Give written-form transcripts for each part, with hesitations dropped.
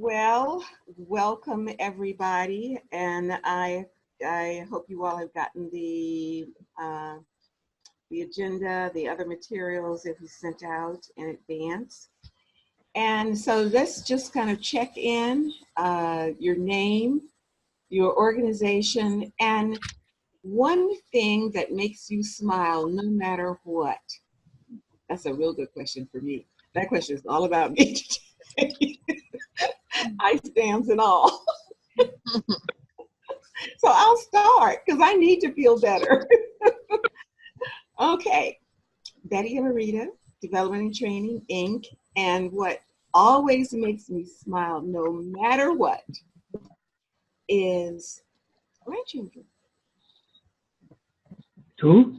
Well, welcome everybody, and I hope you all have gotten the agenda, the other materials that we sent out in advance. And so let's just kind of check in your name, your organization, and one thing that makes you smile no matter what. That's a real good question for me. That question is all about me. Ice dams and all. So I'll start because I need to feel better. Okay, Betty and Marita, Development and Training, Inc. And what always makes me smile no matter what is grandchildren. Who?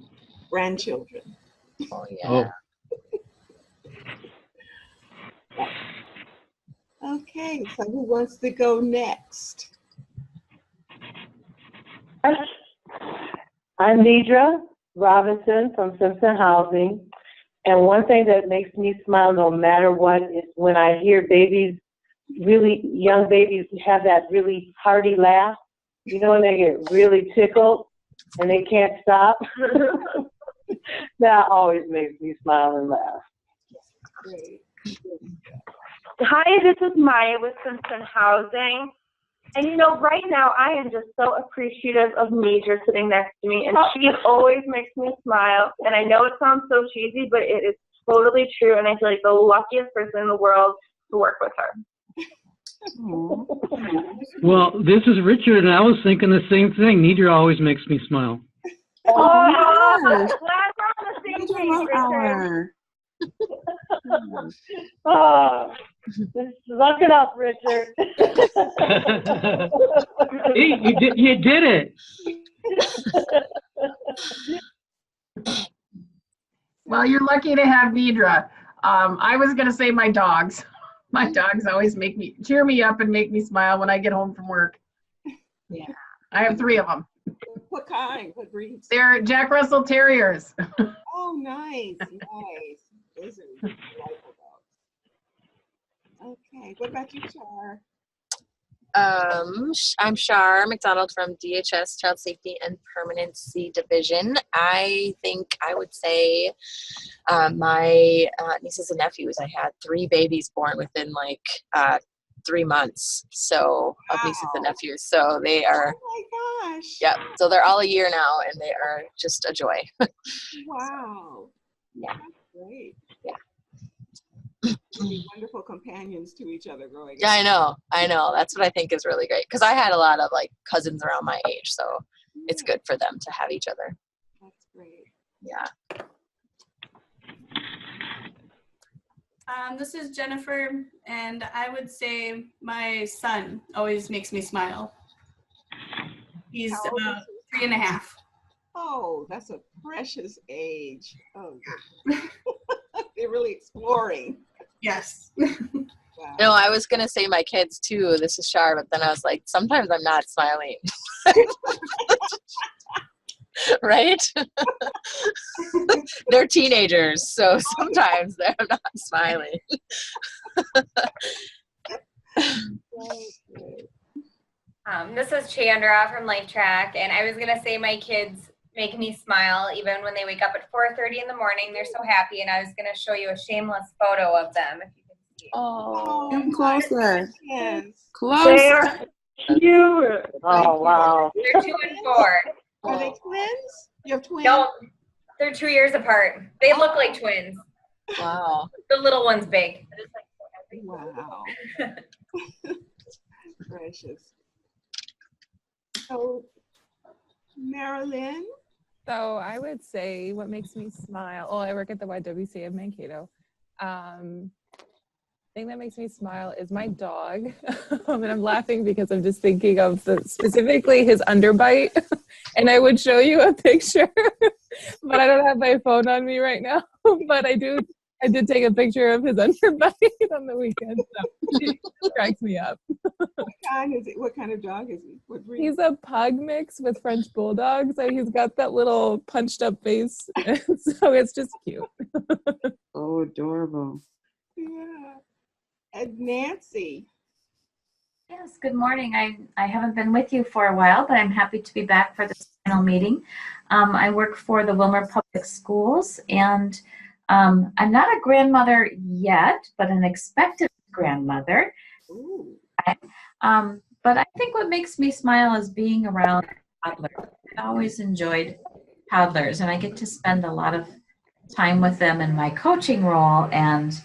Grandchildren. Oh, yeah. Okay, so who wants to go next? I'm Deidre Robinson from Simpson Housing. And one thing that makes me smile no matter what is when I hear babies, really young babies, have that really hearty laugh. You know, when they get really tickled and they can't stop. That always makes me smile and laugh. Great. Hi, this is Maya with Simpson Housing. And you know, right now I am just so appreciative of Major sitting next to me, and she always makes me smile. And I know it sounds so cheesy, but it is totally true, and I feel like the luckiest person in the world to work with her. Well, this is Richard, and I was thinking the same thing. Nidra always makes me smile. Oh, glad we're on the same page, Richard. Oh, look it up, Richard. Hey, you did it. Well, you're lucky to have Nidra. I was going to say my dogs. My dogs always cheer me up and make me smile when I get home from work. Yeah. I have 3 of them. What kind? What breeds? They're Jack Russell Terriers. Oh, nice, nice. Those are delightful dogs. Okay, what about you, Char? I'm Shar McDonald from DHS Child Safety and Permanency Division. I think I would say my nieces and nephews, I had 3 babies born within like 3 months, so of nieces and nephews. So they are, Oh my gosh. yeah, so they're all a year now, and they are just a joy. Wow. Yeah. That's great. Yeah. Be wonderful companions to each other growing up. Yeah, I know. That's what I think is really great, because I had a lot of like cousins around my age, so it's good for them to have each other. That's great. Yeah. This is Jennifer, and I would say my son always makes me smile. He's How old is he? 3.5. Oh, that's a precious age. Oh, they're really exploring. Yes. Wow. No, I was going to say my kids too. This is Shar, but then I was like, sometimes I'm not smiling. Right? They're teenagers, so sometimes they're not smiling. This is Chandra from Life Track, and I was going to say my kids make me smile even when they wake up at 4:30 in the morning. They're so happy, and I was going to show you a shameless photo of them if you can see. Oh, Come closer. Yes. Closer. They're cute. Oh, wow. They're 2 and 4. Are they twins? You have twins? No, they're 2 years apart. They look like twins. wow. The little one's big. Wow. Precious. So, Marilyn? So I would say what makes me smile. Oh, I work at the YWCA of Mankato. Thing that makes me smile is my dog. And I'm laughing because I'm just thinking of specifically his underbite. And I would show you a picture, but I don't have my phone on me right now. But I did take a picture of his underbite on the weekend. So it cracks me up. What kind is it? What kind of dog is he? What breed? He's a pug mix with French bulldog, so he's got that little punched up face. So it's just cute. Oh, adorable. Yeah. And Nancy. Yes, good morning. I haven't been with you for a while, but I'm happy to be back for this final meeting. I work for the Wilmer Public Schools, and I'm not a grandmother yet, but an expected grandmother. Ooh. But I think what makes me smile is being around toddlers. I always enjoyed toddlers, and I get to spend a lot of time with them in my coaching role, and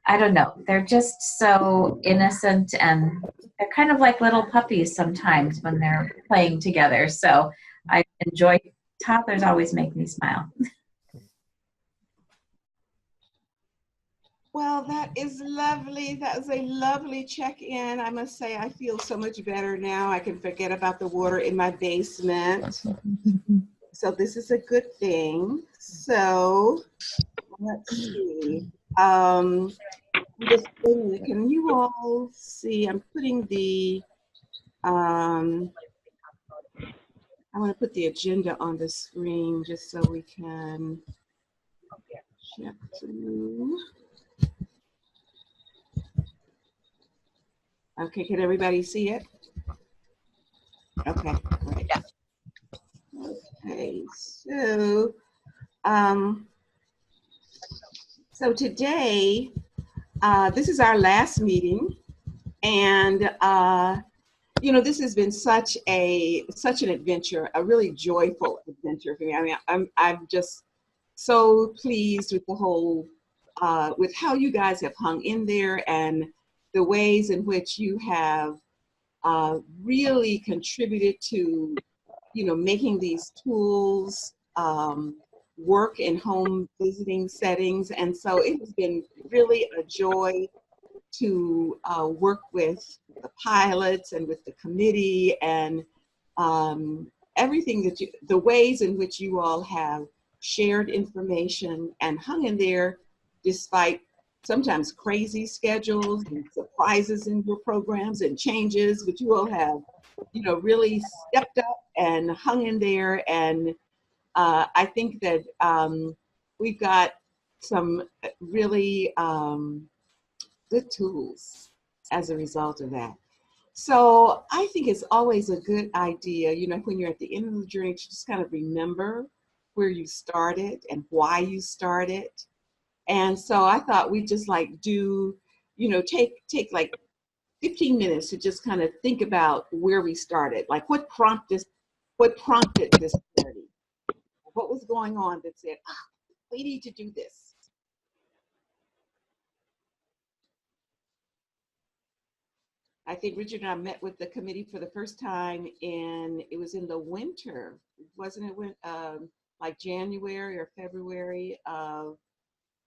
I don't know, they're just so innocent, and they're kind of like little puppies sometimes when they're playing together. So I enjoy toddlers. Always make me smile. Well, that is lovely. That was a lovely check-in. I must say, I feel so much better now. I can forget about the water in my basement. So this is a good thing. So let's see. Just can you all see? I'm putting the. I want to put the agenda on the screen just so we can check through. Okay, can everybody see it? Okay, great. Yeah. Okay, so today, this is our last meeting, and you know, this has been such an adventure, a really joyful adventure for me. I mean, I'm just so pleased with the whole, with how you guys have hung in there and the ways in which you have really contributed to, you know, making these tools work in home visiting settings. And so it has been really a joy to work with the pilots and with the committee and everything that the ways in which you all have shared information and hung in there despite sometimes crazy schedules and surprises in your programs and changes, but you all have, you know, really stepped up and hung in there. And I think that we've got some really good tools as a result of that. So I think it's always a good idea, you know, when you're at the end of the journey, to just kind of remember where you started and why you started. And so I thought we'd just like do, you know, take like 15 minutes to just kind of think about where we started, like what prompted this journey, what was going on that said, we need to do this. I think Richard and I met with the committee for the first time it was in the winter, wasn't it, when like January or February of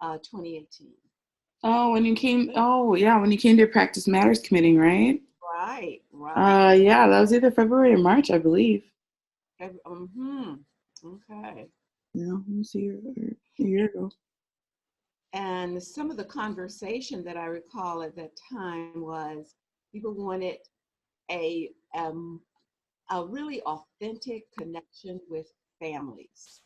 2018. Oh, when you came, oh yeah, when you came to Practice Matters committee, right? Right. Yeah, that was either February or March, I believe. Okay. Yeah, it was a year ago. And some of the conversation that I recall at that time was people wanted a really authentic connection with families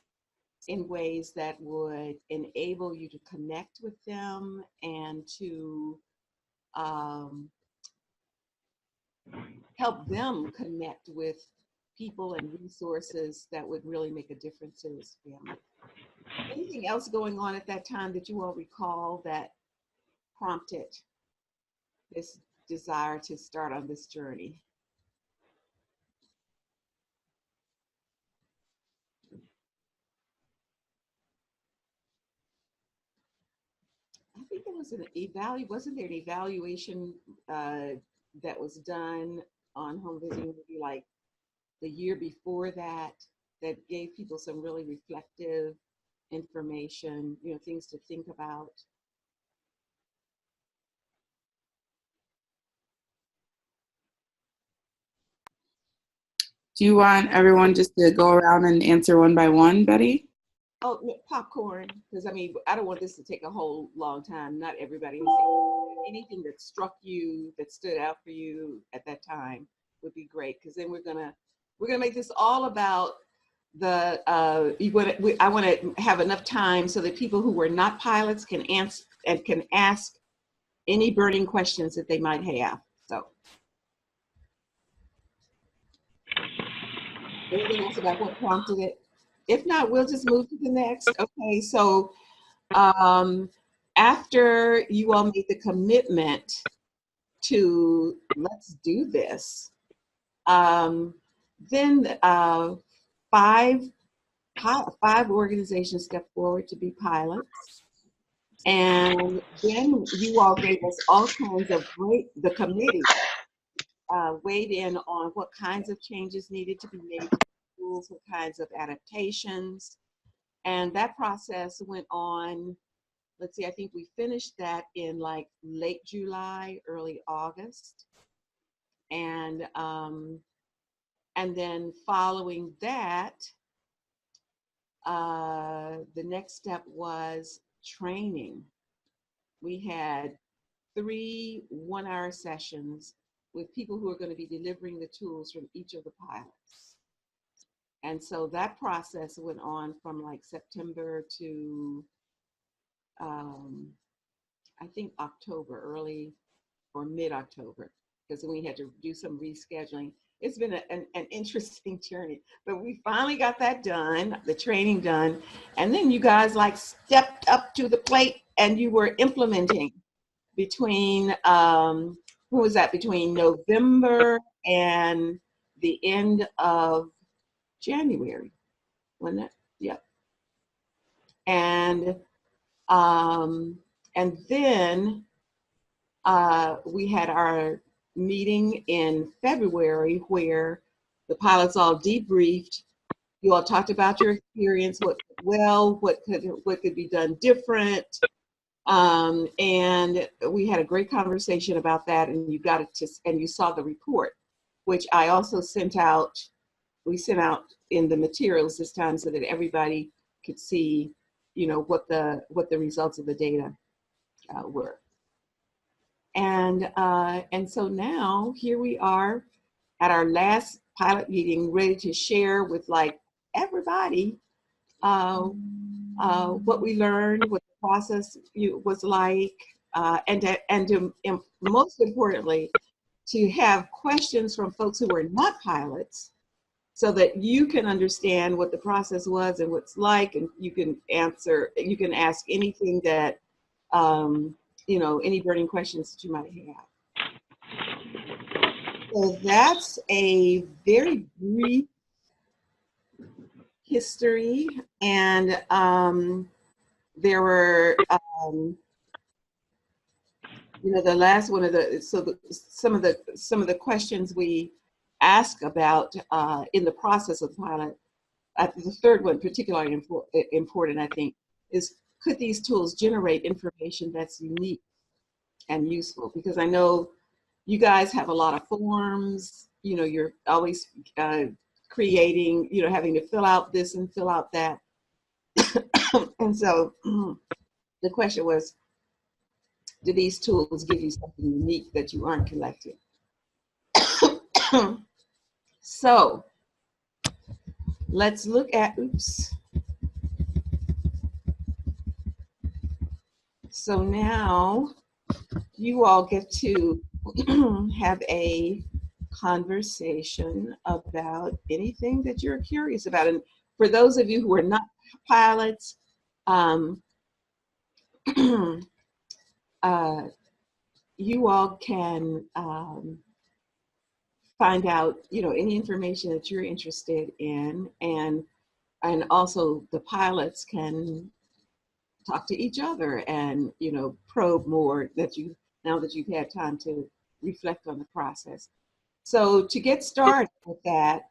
in ways that would enable you to connect with them and to help them connect with people and resources that would really make a difference in this family. Anything else going on at that time that you all recall that prompted this desire to start on this journey? I think there was wasn't there an evaluation that was done on home visiting, maybe like the year before that, that gave people some really reflective information, you know, things to think about? Do you want everyone just to go around and answer one by one, Betty? Oh, popcorn, because I mean, I don't want this to take a whole long time. Not everybody. Anything that struck you, that stood out for you at that time would be great, because then we're gonna make this all about the. I want to have enough time so that people who were not pilots can answer and can ask any burning questions that they might have. So, anything else about what prompted it? If not, we'll just move to the next. Okay, so after you all made the commitment to let's do this, then five organizations stepped forward to be pilots. And then you all gave us all kinds of the committee weighed in on what kinds of changes needed to be made to the rules, what kinds of adaptations. And that process went on, let's see, I think we finished that in like late July, early August. And then following that, the next step was training. We had 3 one-hour sessions with people who are going to be delivering the tools from each of the pilots. And so that process went on from like September to, I think October, early or mid-October, because we had to do some rescheduling. It's been an interesting journey, but we finally got that done, the training done. And then you guys like stepped up to the plate and you were implementing between, what was that, between November and the end of January, wasn't it? Yep. And then we had our meeting in February where the pilots all debriefed. You all talked about your experience, what could be done different. And we had a great conversation about that, and you got it and you saw the report, which I also sent out. We sent out in the materials this time so that everybody could see, what the results of the data were. And so now here we are at our last pilot meeting, ready to share with like everybody what we learned, what the process was like, and most importantly, to have questions from folks who are not pilots so that you can understand what the process was and what's like, and you can ask anything that, any burning questions that you might have. So that's a very brief history, and there were, the last one of some of the questions we ask about in the process of the pilot. The third one, particularly important, I think, is could these tools generate information that's unique and useful? Because I know you guys have a lot of forms. You're always creating, having to fill out this and fill out that. And so the question was, do these tools give you something unique that you aren't collecting? So let's look at, So now you all get to have a conversation about anything that you're curious about. And for those of you who are not pilots, you all can find out, any information that you're interested in, and also the pilots can talk to each other and, probe more now that you've had time to reflect on the process. So to get started with that,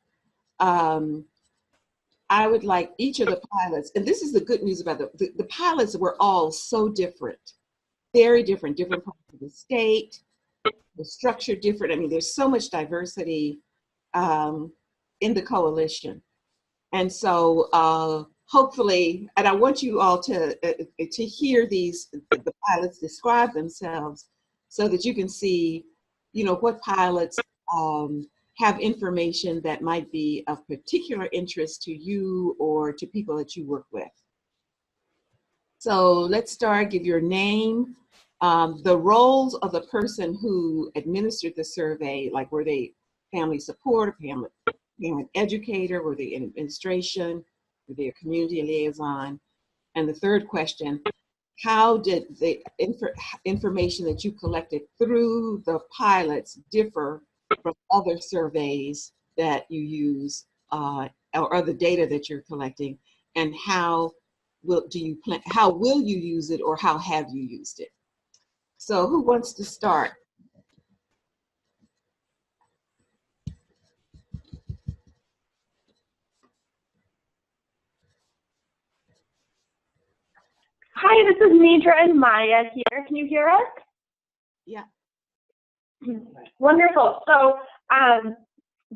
I would like each of the pilots, and this is the good news about the pilots were all so different, very different parts of the state, the structure different. I mean, there's so much diversity in the coalition. And so hopefully, and I want you all to hear the pilots describe themselves so that you can see, what pilots have information that might be of particular interest to you or to people that you work with. So let's start, give your name, The roles of the person who administered the survey, like were they family support, family educator, were they in administration, were they a community liaison? And the third question, how did the information that you collected through the pilots differ from other surveys that you use or other data that you're collecting, and how will you use it, or how have you used it? So who wants to start? Hi, this is Nidra and Maya here. Can you hear us? Yeah. Wonderful. So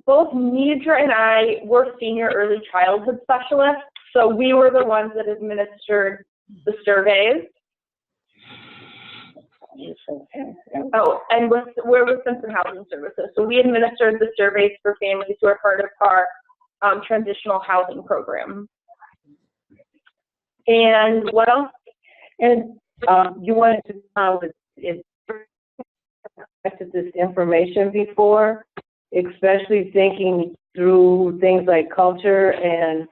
both Nidra and I were senior early childhood specialists, so we were the ones that administered the surveys. Oh, and we're with Simpson Housing Services. So we administered the surveys for families who are part of our transitional housing program. And what else? And you wanted to know if this information before, especially thinking through things like culture and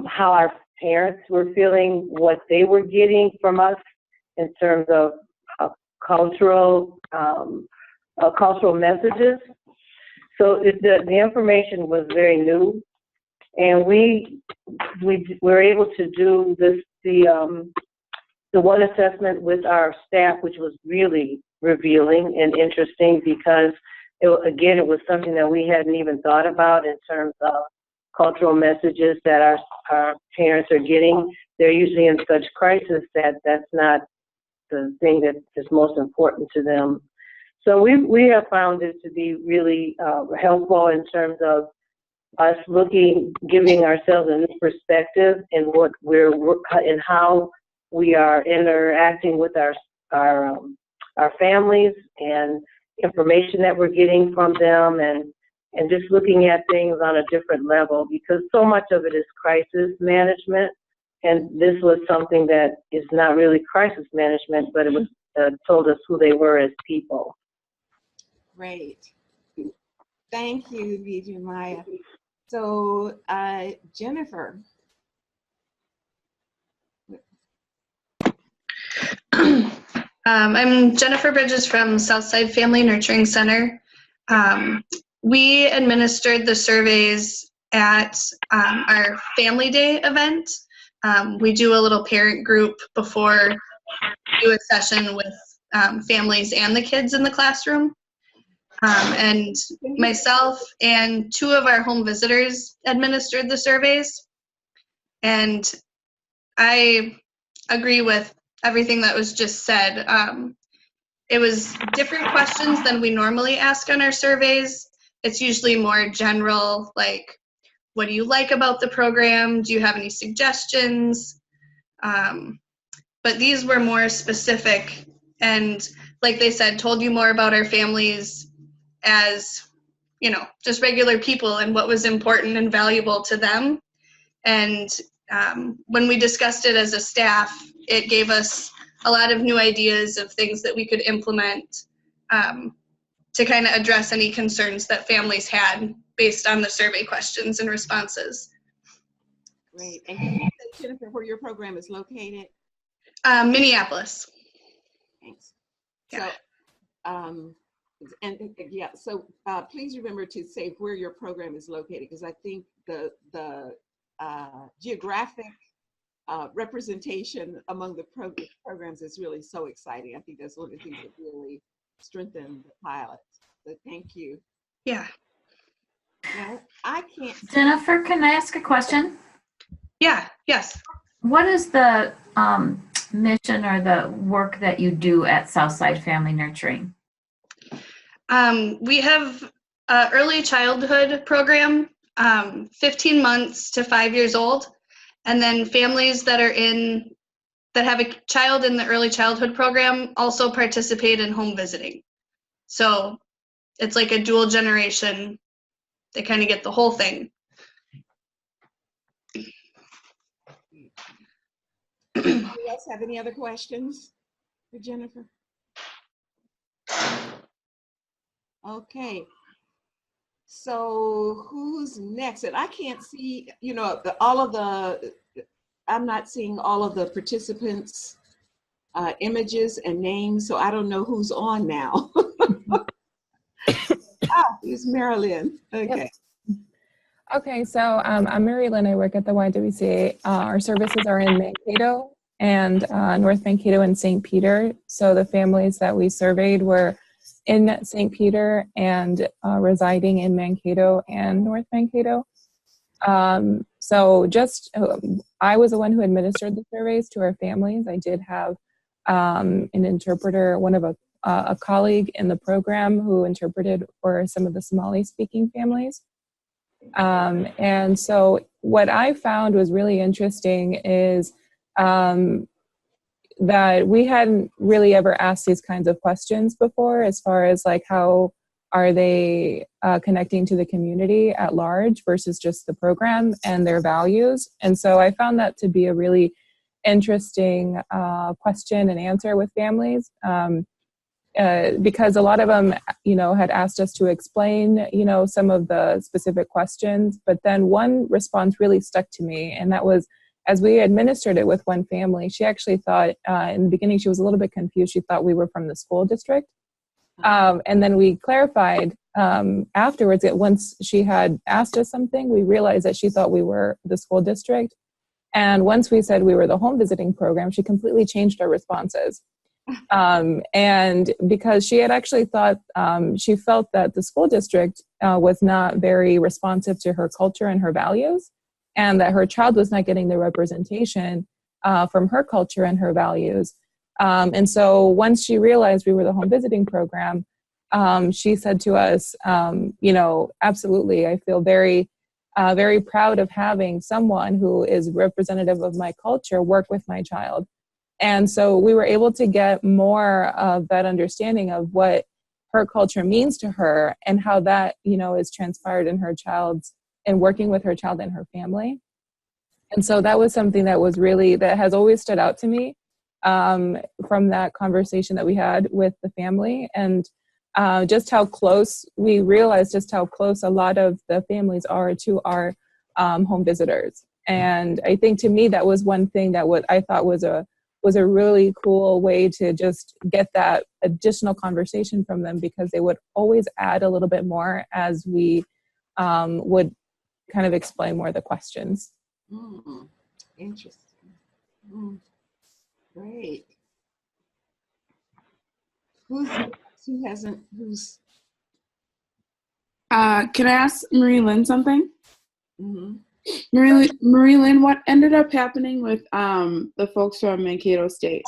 how our parents were feeling, what they were getting from us in terms of cultural messages. So the information was very new, and we were able to do the one assessment with our staff, which was really revealing and interesting, because it was something that we hadn't even thought about in terms of cultural messages that our parents are getting. They're usually in such crisis that that's not the thing that is most important to them. So we have found it to be really helpful in terms of us giving ourselves a new perspective in what and how we are interacting with our families, and information that we're getting from them, and just looking at things on a different level, because so much of it is crisis management, and this was something that is not really crisis management, but it was told us who they were as people. Great. Thank you, Vijay and Maya. So, Jennifer. I'm Jennifer Bridges from Southside Family Nurturing Center. We administered the surveys at our Family Day event. We do a little parent group before we do a session with families and the kids in the classroom. And myself and two of our home visitors administered the surveys. And I agree with everything that was just said. It was different questions than we normally ask on our surveys. It's usually more general, like, what do you like about the program? Do you have any suggestions? But these were more specific, and like they said, told you more about our families as, just regular people and what was important and valuable to them. And when we discussed it as a staff, it gave us a lot of new ideas of things that we could implement to kind of address any concerns that families had based on the survey questions and responses. Great. And can you say, Jennifer, where your program is located? Minneapolis. Thanks. Yeah. So, please remember to say where your program is located, because I think the geographic representation among the programs is really so exciting. I think that's one of the things that really strengthen the pilot. So thank you. Yeah. Now, I can't. Jennifer, can I ask a question? Yeah, yes. What is the mission or the work that you do at Southside Family Nurturing? We have an early childhood program, 15 months to 5 years old. And then families that have a child in the early childhood program also participate in home visiting. So it's like a dual generation. They kind of get the whole thing. Anybody else have any other questions for Jennifer? Okay. So who's next? And I can't see, you know, I'm not seeing all of the participants' images and names, so I don't know who's on now. It's Marilyn. Okay. Yep. Okay, so I'm Mary Lynn. I work at the YWCA. Our services are in Mankato and North Mankato and St. Peter. So the families that we surveyed were in St. Peter and residing in Mankato and North Mankato. So just I was the one who administered the surveys to our families. I did have an interpreter, one of a colleague in the program who interpreted for some of the Somali speaking families. And so what I found was really interesting is that we hadn't really ever asked these kinds of questions before, as far as like how are they connecting to the community at large versus just the program and their values. And so I found that to be a really interesting question and answer with families. Because a lot of them, you know, had asked us to explain, you know, some of the specific questions. But then one response really stuck to me, and that was, as we administered it with one family, she actually thought, in the beginning, she was a little bit confused. She thought we were from the school district. And then we clarified afterwards that once she had asked us something, we realized that she thought we were the school district. And once we said we were the home visiting program, she completely changed our responses. And because she had actually thought, she felt that the school district was not very responsive to her culture and her values, and that her child was not getting the representation from her culture and her values. And so once she realized we were the home visiting program, she said to us, you know, absolutely, I feel very, very proud of having someone who is representative of my culture work with my child. And so we were able to get more of that understanding of what her culture means to her and how that, you know, is transpired in her child's, and working with her child and her family. And so that was something that was really, that has always stood out to me from that conversation that we had with the family. And just how close, we realized just how close a lot of the families are to our home visitors. And I think to me, that was one thing that I thought was a really cool way to just get that additional conversation from them, because they would always add a little bit more as we would kind of explain more of the questions. Interesting. Great. Who's Can I ask Marie Lynn something? Mm-hmm. Marie Lynn, what ended up happening with the folks from Mankato State?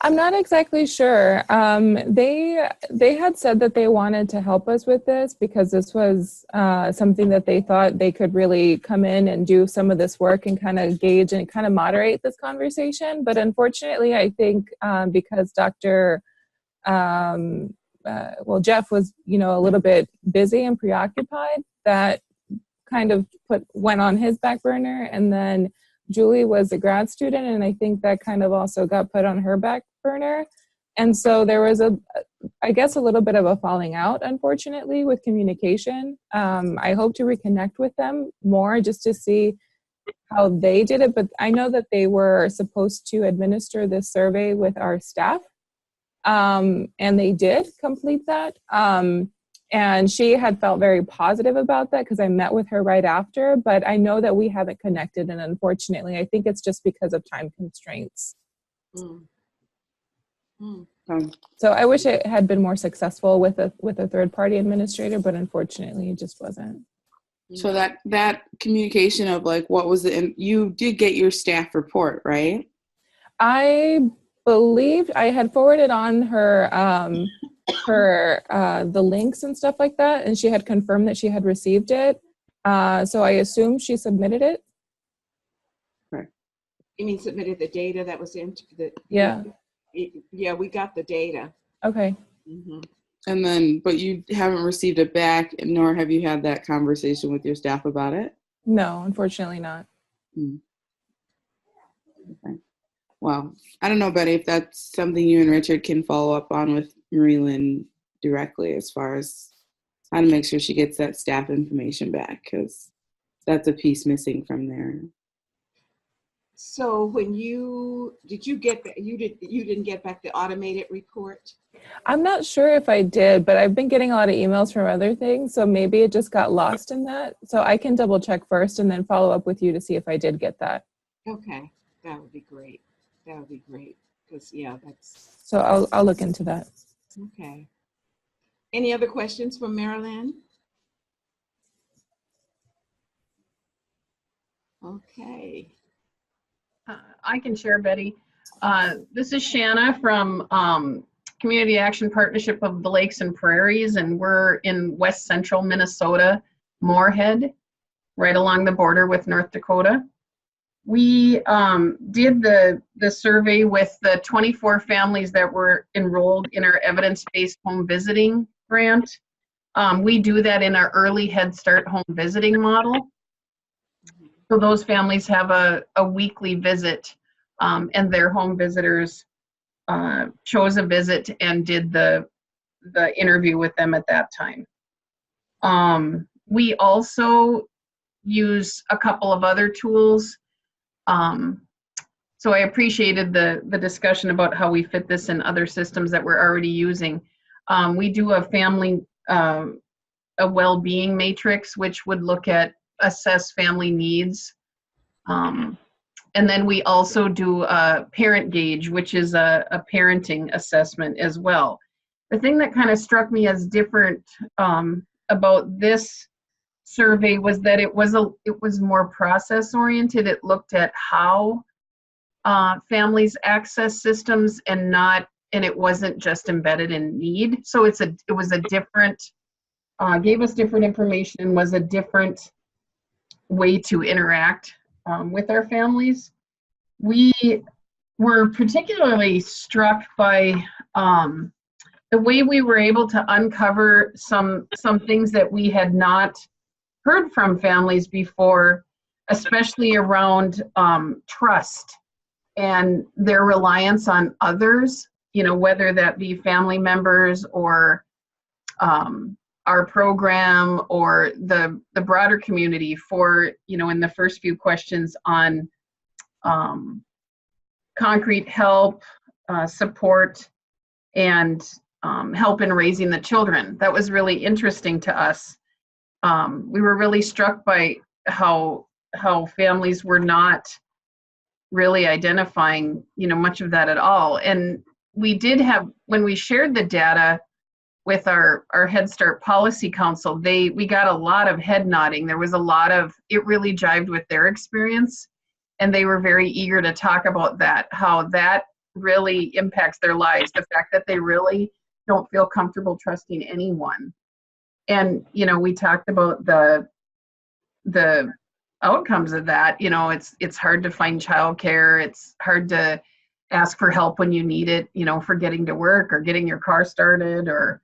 I'm not exactly sure. They had said that they wanted to help us with this because this was something that they thought they could really come in and do some of this work and kind of gauge and kind of moderate this conversation. But unfortunately, I think because Dr. Jeff was, you know, a little bit busy and preoccupied, that kind of went on his back burner. And then Julie was a grad student, and I think that kind of also got put on her back burner. And so there was I guess a little bit of a falling out, unfortunately, with communication. I hope to reconnect with them more just to see how they did it. But I know that they were supposed to administer this survey with our staff. And they did complete that. And she had felt very positive about that because I met with her right after, but I know that we haven't connected, and unfortunately, I think it's just because of time constraints. So I wish it had been more successful with a third-party administrator, but unfortunately, it just wasn't. So that communication of like, what was you did get your staff report, right? I believe I had forwarded on her the links and stuff like that, and she had confirmed that she had received it. So I assume she submitted it. Right. You mean submitted the data that was in the? Yeah. Yeah, we got the data. Okay. Mm-hmm. And then, but you haven't received it back, nor have you had that conversation with your staff about it? No, unfortunately not. Okay. Well, I don't know, Betty, if that's something you and Richard can follow up on with Marie Lynn directly as far as how to make sure she gets that staff information back, because that's a piece missing from there. So when did you didn't get back the automated report? I'm not sure if I did, but I've been getting a lot of emails from other things, so maybe it just got lost in that. So I can double check first and then follow up with you to see if I did get that. Okay, that would be great. That would be great, because yeah, that's. So I'll look into that. Okay. Any other questions from Marilyn? Okay. I can share, Betty. This is Shanna from Community Action Partnership of the Lakes and Prairies, and we're in west central Minnesota, Moorhead, right along the border with North Dakota. We did the survey with the 24 families that were enrolled in our evidence-based home visiting grant. We do that in our early Head Start home visiting model. So those families have a weekly visit, and their home visitors chose a visit and did the interview with them at that time. We also use a couple of other tools. So I appreciated the discussion about how we fit this in other systems that we're already using. We do a family, a well-being matrix, which would look at assess family needs. And then we also do a parent gauge, which is a parenting assessment as well. The thing that kind of struck me as different about this survey was that it was more process oriented. It looked at how families access systems and it wasn't just embedded in need. So it was a different, gave us different information and was a different way to interact with our families. We were particularly struck by the way we were able to uncover some things that we had not heard from families before, especially around trust and their reliance on others, whether that be family members or our program or the broader community for, in the first few questions on concrete help, support, and help in raising the children. That was really interesting to us. We were really struck by how families were not really identifying, much of that at all. And we did have, when we shared the data with our Head Start Policy Council, we got a lot of head nodding. There was a lot of, it really jived with their experience. And they were very eager to talk about that, how that really impacts their lives, the fact that they really don't feel comfortable trusting anyone. And, we talked about the outcomes of that. It's hard to find childcare. It's hard to ask for help when you need it, for getting to work or getting your car started or,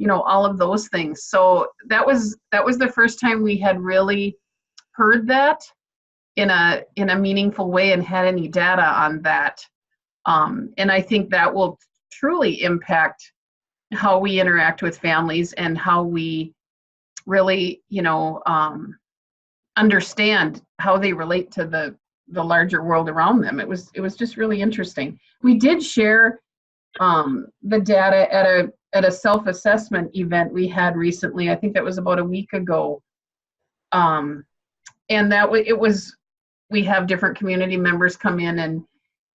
all of those things. So that was the first time we had really heard that in a meaningful way and had any data on that. And I think that will truly impact how we interact with families and how we really, understand how they relate to the larger world around them. It was just really interesting. We did share the data at a self-assessment event we had recently. I think that was about a week ago. And we have different community members come in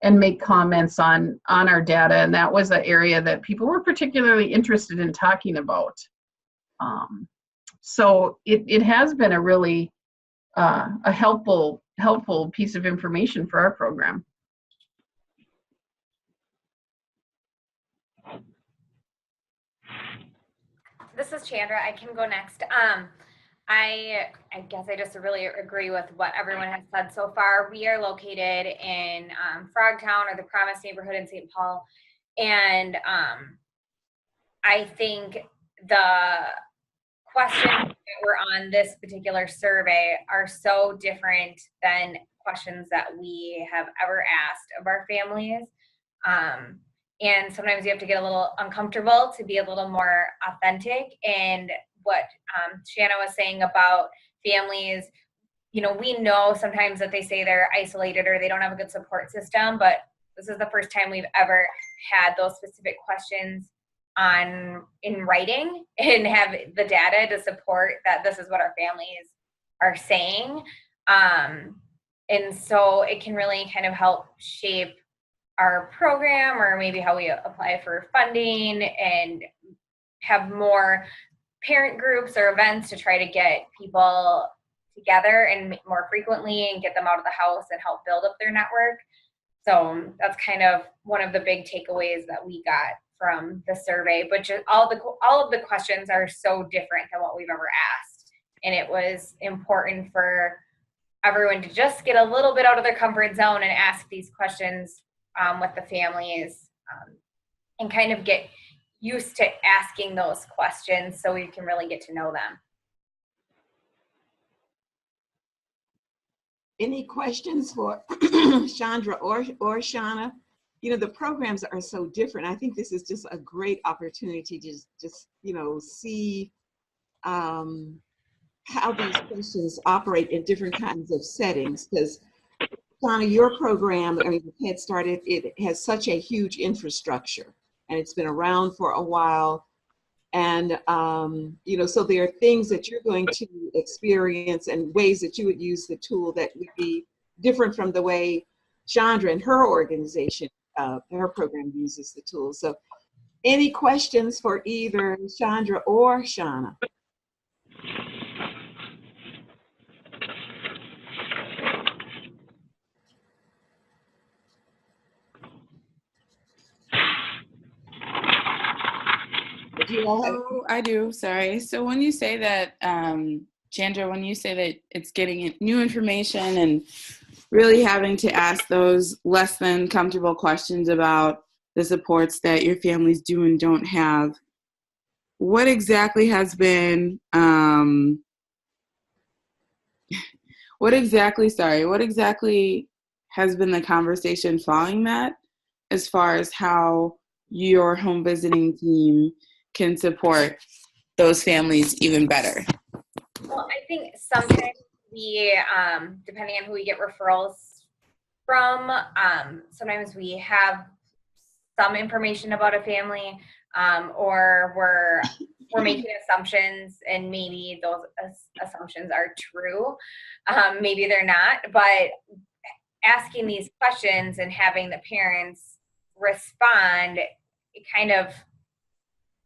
and make comments on our data, and that was an area that people were particularly interested in talking about. So it has been a really a helpful piece of information for our program. This is Chandra. I can go next. I guess I just really agree with what everyone has said so far. We are located in Frogtown, or the Promise neighborhood in St. Paul. And I think the questions that were on this particular survey are so different than questions that we have ever asked of our families. And sometimes you have to get a little uncomfortable to be a little more authentic. And what Shanna was saying about families, you know, we know sometimes that they say they're isolated or they don't have a good support system, but this is the first time we've ever had those specific questions in writing and have the data to support that this is what our families are saying. And so it can really kind of help shape our program, or maybe how we apply for funding, and have more parent groups or events to try to get people together and more frequently and get them out of the house and help build up their network. So that's kind of one of the big takeaways that we got from the survey. But just all of the questions are so different than what we've ever asked, and it was important for everyone to just get a little bit out of their comfort zone and ask these questions with the families, and kind of get used to asking those questions so we can really get to know them. Any questions for Chandra or Shauna? You know, the programs are so different. I think this is just a great opportunity to just you know, see how these questions operate in different kinds of settings. Because Shauna, your program, I mean, Head Start, it has such a huge infrastructure, and it's been around for a while. And, you know, so there are things that you're going to experience and ways that you would use the tool that would be different from the way Chandra and her organization, her program uses the tool. So any questions for either Chandra or Shauna? Oh, I do. Sorry. So when you say that, Chandra, when you say that it's getting new information and really having to ask those less than comfortable questions about the supports that your families do and don't have, what exactly has been, what exactly has been the conversation following that, as far as how your home visiting team can support those families even better? Well, I think sometimes we, depending on who we get referrals from, sometimes we have some information about a family, or we're making assumptions, and maybe those assumptions are true. Maybe they're not, but asking these questions and having the parents respond, it kind of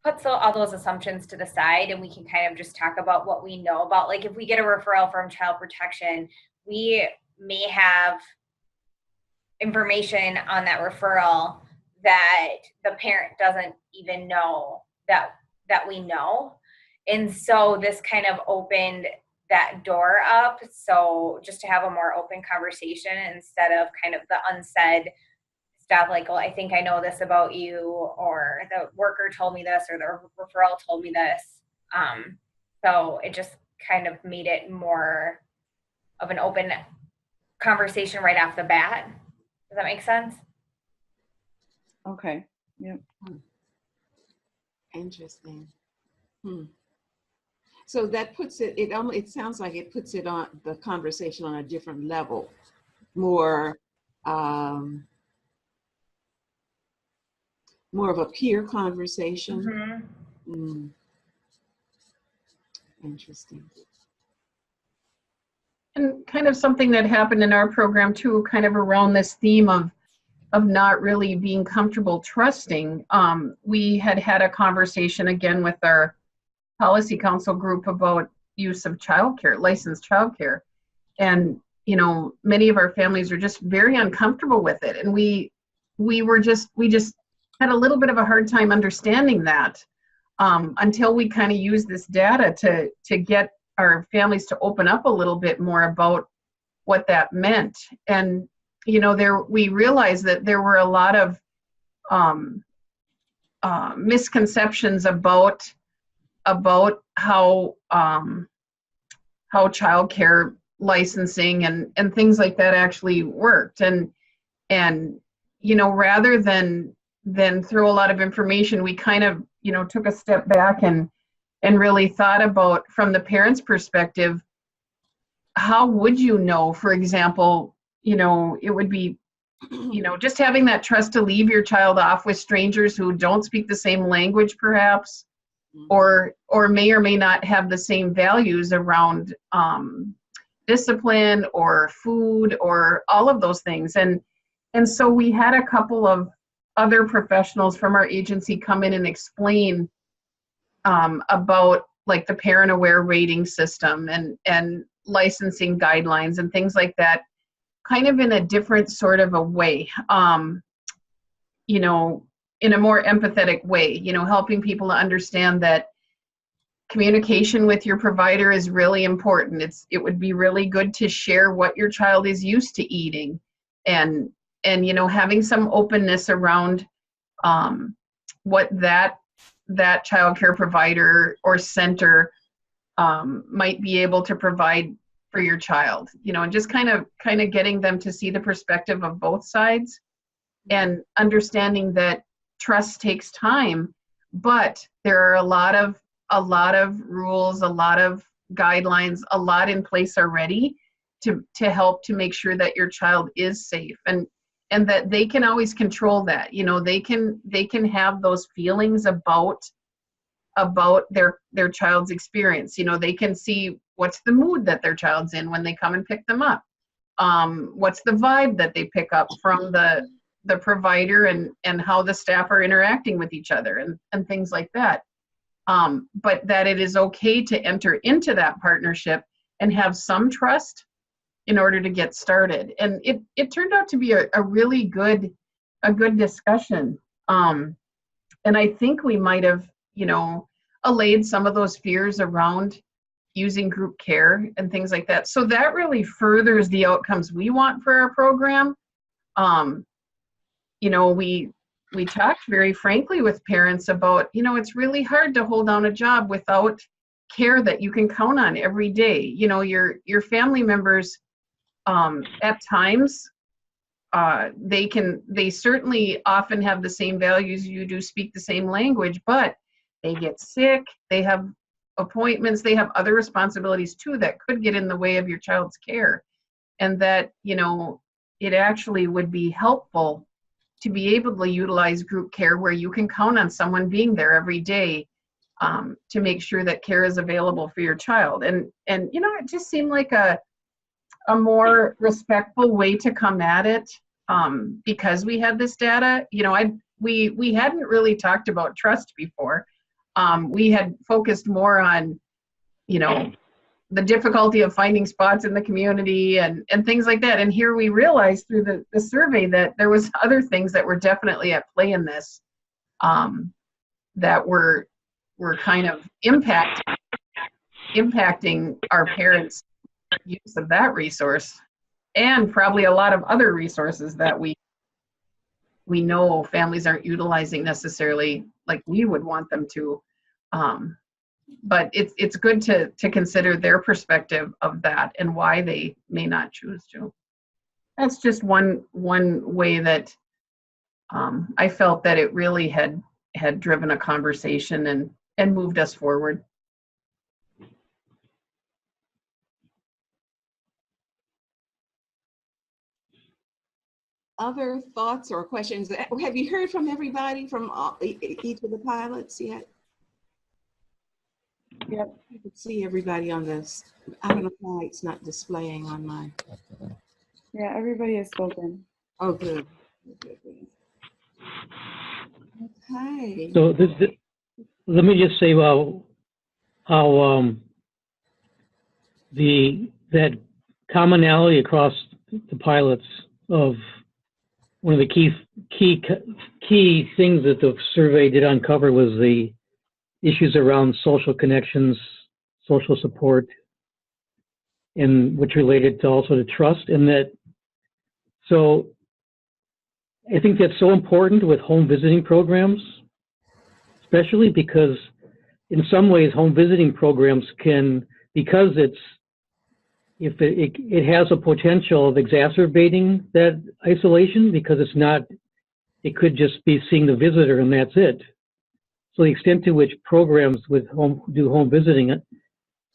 puts all those assumptions to the side, and we can kind of just talk about what we know about. Like, if we get a referral from Child Protection, we may have information on that referral that the parent doesn't even know that we know. And so this kind of opened that door up. So just to have a more open conversation instead of kind of the unsaid stuff like, well, I think I know this about you, or the worker told me this, or the referral told me this. So it just kind of made it more of an open conversation right off the bat. Does that make sense? Okay. Yep. Interesting. So that puts it sounds like it puts it on the conversation on a different level, more more of a peer conversation. Mm-hmm. Interesting. And kind of something that happened in our program too, kind of around this theme of not really being comfortable trusting. We had a conversation again with our policy council group about use of childcare, licensed childcare. And, you know, many of our families are just very uncomfortable with it. And we just had a little bit of a hard time understanding that until we kind of used this data to get our families to open up a little bit more about what that meant. And, you know, we realized that there were a lot of misconceptions about how childcare licensing and things like that actually worked. And you know, rather than then throw a lot of information, we kind of, you know, took a step back and really thought about, from the parent's perspective, how would you know, for example, you know, it would be, you know, just having that trust to leave your child off with strangers who don't speak the same language perhaps, or may or may not have the same values around discipline or food or all of those things. And so we had a couple of other professionals from our agency come in and explain about like the parent aware rating system and licensing guidelines and things like that, kind of in a different sort of a way, you know, in a more empathetic way, you know, helping people to understand that communication with your provider is really important. It would be really good to share what your child is used to eating, and you know, having some openness around what that child care provider or center might be able to provide for your child, you know, and just kind of getting them to see the perspective of both sides, and understanding that trust takes time, but there are a lot of rules, a lot of guidelines, a lot in place already to help to make sure that your child is safe, and that they can always control that. You know, they can have those feelings about their child's experience. You know, they can see what's the mood that their child's in when they come and pick them up. What's the vibe that they pick up from the provider, and how the staff are interacting with each other, and things like that. But that it is okay to enter into that partnership and have some trust in order to get started. And it turned out to be a really good discussion. And I think we might have, you know, allayed some of those fears around using group care and things like that. So that really furthers the outcomes we want for our program. You know, we talked very frankly with parents about, you know, it's really hard to hold down a job without care that you can count on every day. You know, your family members, at times, they certainly often have the same values you do, speak the same language, but they get sick, they have appointments, they have other responsibilities too that could get in the way of your child's care. And that, you know, it actually would be helpful to be able to utilize group care where you can count on someone being there every day, to make sure that care is available for your child. And you know, it just seemed like a more respectful way to come at it, because we had this data. You know, we hadn't really talked about trust before. We had focused more on, you know, the difficulty of finding spots in the community and things like that. And here we realized through the survey that there was other things that were definitely at play in this, that were kind of impacting our parents' use of that resource, and probably a lot of other resources that we know families aren't utilizing necessarily like we would want them to. But it's good to consider their perspective of that and why they may not choose to. That's just one way that I felt that it really had driven a conversation and moved us forward. Other thoughts or questions? Have you heard from everybody from each of the pilots yet? Yep. You can see everybody on this. I don't know why it's not displaying on my. Yeah, everybody has spoken. Oh, good. Good. Okay. So let me just say how that commonality across the pilots of one of the key things that the survey did uncover was the issues around social connections, social support, and which related to also to trust. And that, so I think that's so important with home visiting programs, especially because in some ways home visiting programs can, because it has a potential of exacerbating that isolation, because it's not it could just be seeing the visitor and that's it. So the extent to which programs with do home visiting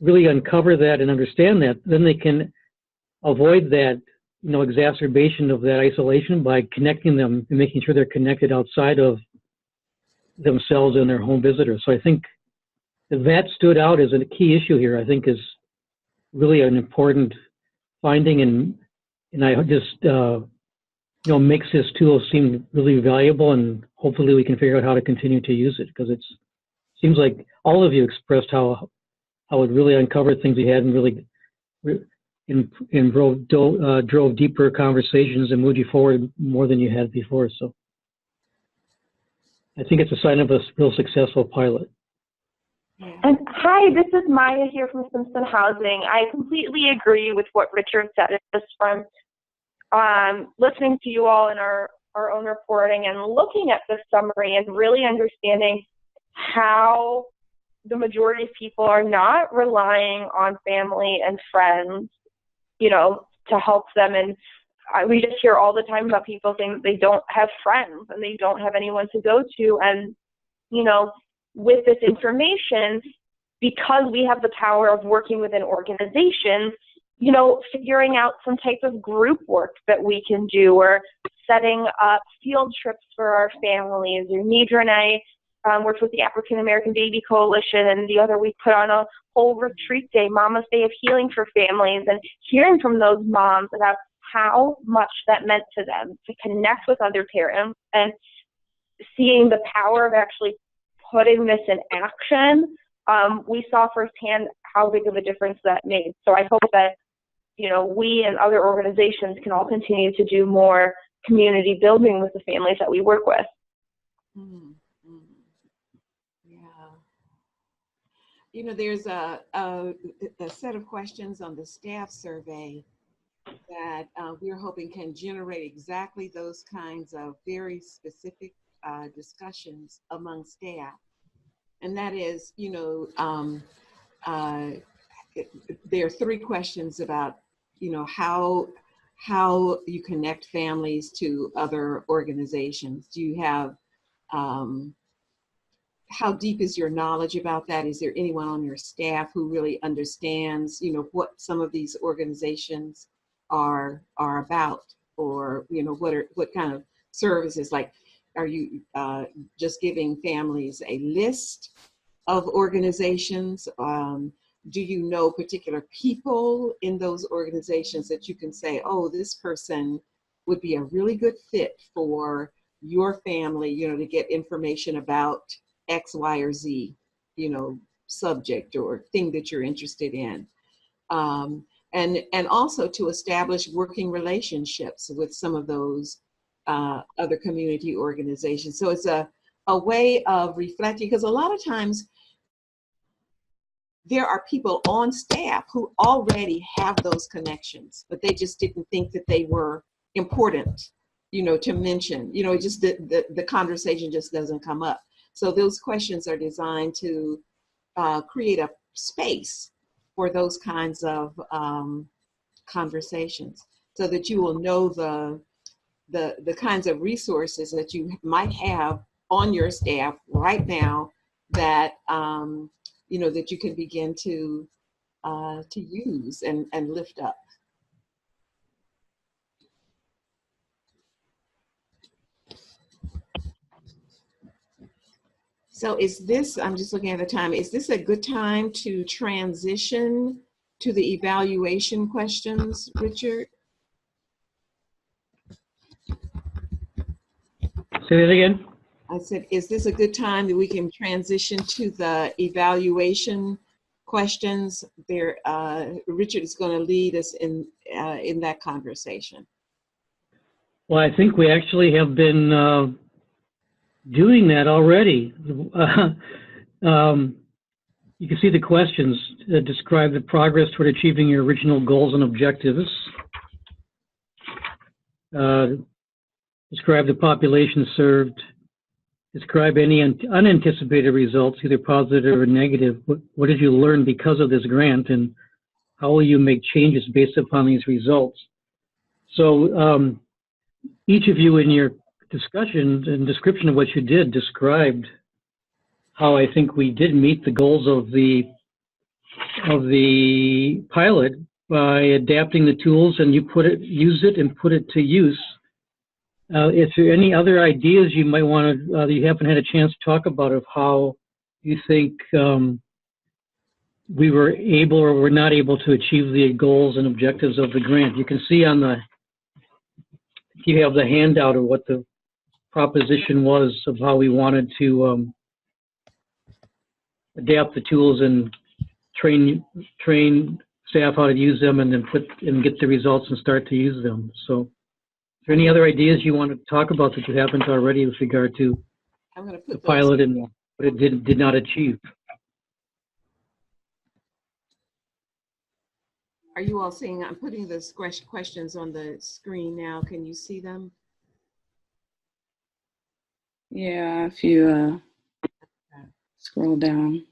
really uncover that and understand that, then they can avoid that, exacerbation of that isolation by connecting them and making sure they're connected outside of themselves and their home visitors. So I think that stood out as a key issue here. I think is really an important finding, and I just makes this tool seem really valuable, and hopefully we can figure out how to continue to use it, because it seems like all of you expressed how it really uncovered things you hadn't really and drove deeper conversations and moved you forward more than you had before. So I think it's a sign of a real successful pilot. And hi, this is Maya here from Simpson Housing. I completely agree with what Richard said. It's just from listening to you all in our own reporting and looking at the summary and really understanding how the majority of people are not relying on family and friends, to help them. And we just hear all the time about people saying they don't have friends and they don't have anyone to go to. And, with this information, because we have the power of working within organizations, figuring out some type of group work that we can do, or setting up field trips for our families. Nidra and I worked with the African American Baby Coalition, and the other week put on a whole retreat day, Mama's Day of Healing for families, and hearing from those moms about how much that meant to them to connect with other parents and seeing the power of actually putting this in action. We saw firsthand how big of a difference that made. So I hope that, we and other organizations can all continue to do more community building with the families that we work with. Yeah. There's a set of questions on the staff survey that we're hoping can generate exactly those kinds of very specific discussions among staff. And that is, there are 3 questions about, how you connect families to other organizations. Do you have, how deep is your knowledge about that? Is there anyone on your staff who really understands, what some of these organizations are about, or, what kind of services? Like, are you just giving families a list of organizations? Do you know particular people in those organizations that you can say, oh, this person would be a really good fit for your family, to get information about X, Y, or Z, subject or thing that you're interested in. And also to establish working relationships with some of those other community organizations. So it's a way of reflecting, because a lot of times there are people on staff who already have those connections, but they just didn't think that they were important, to mention. It just the conversation just doesn't come up. So those questions are designed to create a space for those kinds of conversations, so that you will know the kinds of resources that you might have on your staff right now that that you can begin to use and lift up. So is this, I'm just looking at the time, is this a good time to transition to the evaluation questions, Richard? Say that again. I said, is this a good time that we can transition to the evaluation questions? There, Richard is going to lead us in that conversation. Well, I think we actually have been doing that already. You can see the questions that describe the progress toward achieving your original goals and objectives. Describe the population served. Describe any unanticipated results, either positive or negative. What did you learn because of this grant, and how will you make changes based upon these results? So each of you in your discussion and description of what you did described how I think we did meet the goals of the pilot by adapting the tools, and you use it and put it to use. If there are any other ideas you might want to, you haven't had a chance to talk about, of how you think we were able or were not able to achieve the goals and objectives of the grant. You can see on the, you have the handout of what the proposition was of how we wanted to adapt the tools and train staff how to use them, and then get the results and start to use them. So, is there any other ideas you want to talk about that you haven't already with regard to the pilot and what it did not achieve? Are you all seeing? I'm putting the questions on the screen now. Can you see them? Yeah, if you scroll down.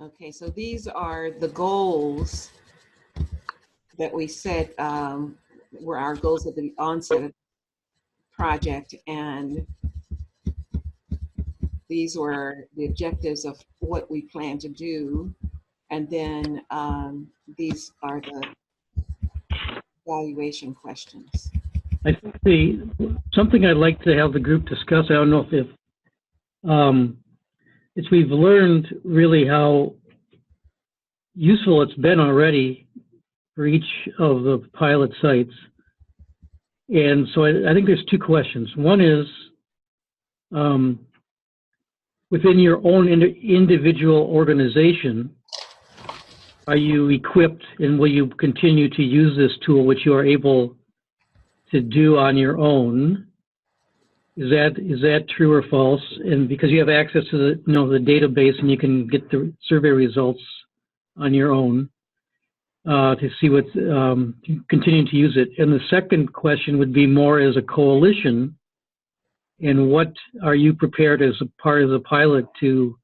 Okay, so these are the goals that we set, were our goals at the onset of the project, and these were the objectives of what we plan to do, and then these are the evaluation questions. I think something I'd like to have the group discuss, I don't know if it's we've learned really how useful it's been already for each of the pilot sites. And so I think there's two questions. One is, within your own individual organization, are you equipped and will you continue to use this tool, which you are able to do on your own? Is that true or false? And because you have access to the database and you can get the survey results on your own to see what's continuing to use it. And the second question would be more as a coalition, and what are you prepared as a part of the pilot to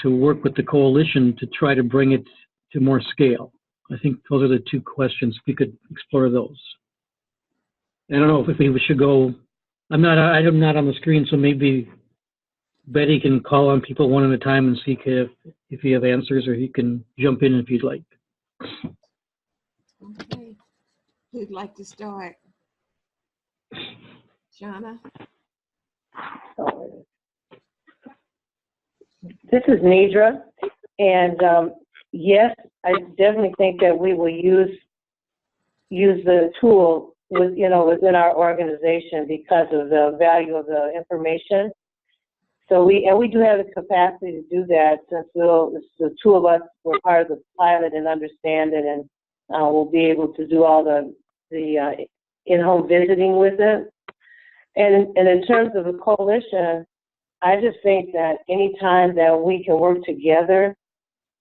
work with the coalition to try to bring it to more scale? I think those are the two questions. We could explore those. I don't know if we should go. I'm not on the screen, so maybe Betty can call on people one at a time and see if you have answers, or you can jump in if you'd like. Okay, who'd like to start? Shauna? This is Nidra, and yes, I definitely think that we will use the tool within our organization because of the value of the information. So we do have the capacity to do that, since the two of us were part of the pilot and understand it, and we'll be able to do all the in-home visiting with it. And in terms of the coalition, I just think that any time that we can work together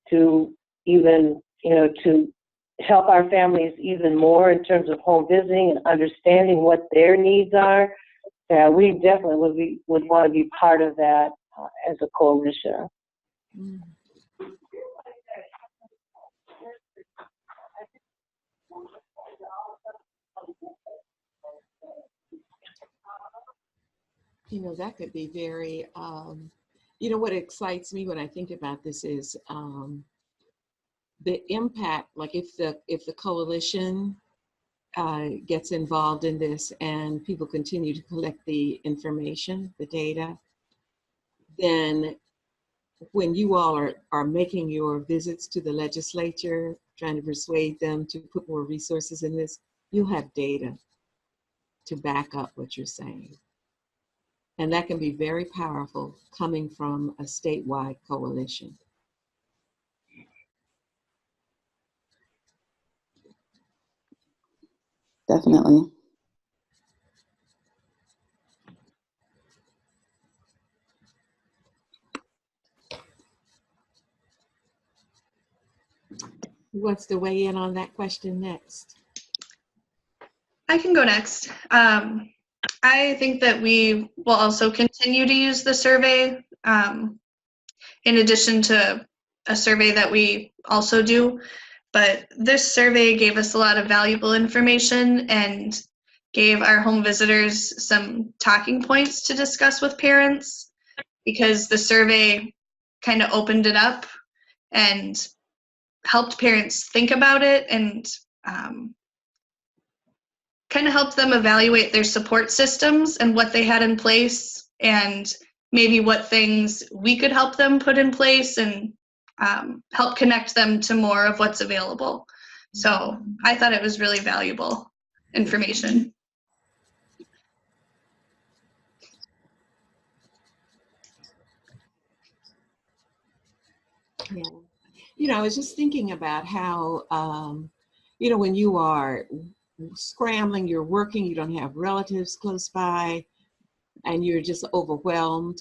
to even, to help our families even more in terms of home visiting and understanding what their needs are, we definitely would want to be part of that as a coalition. Mm. That could be very, what excites me when I think about this is the impact, like if the coalition gets involved in this and people continue to collect the information, the data, then when you all are making your visits to the legislature, trying to persuade them to put more resources in this, you'll have data to back up what you're saying. And that can be very powerful coming from a statewide coalition. Definitely. Who wants to weigh in on that question next? I can go next. I think that we will also continue to use the survey in addition to a survey that we also do. But this survey gave us a lot of valuable information, and gave our home visitors some talking points to discuss with parents, because the survey kind of opened it up and helped parents think about it, and kind of helped them evaluate their support systems and what they had in place, and maybe what things we could help them put in place, and help connect them to more of what's available. So I thought it was really valuable information. Yeah. You know, I was just thinking about how, you know, when you are scrambling, you're working, you don't have relatives close by, and you're just overwhelmed,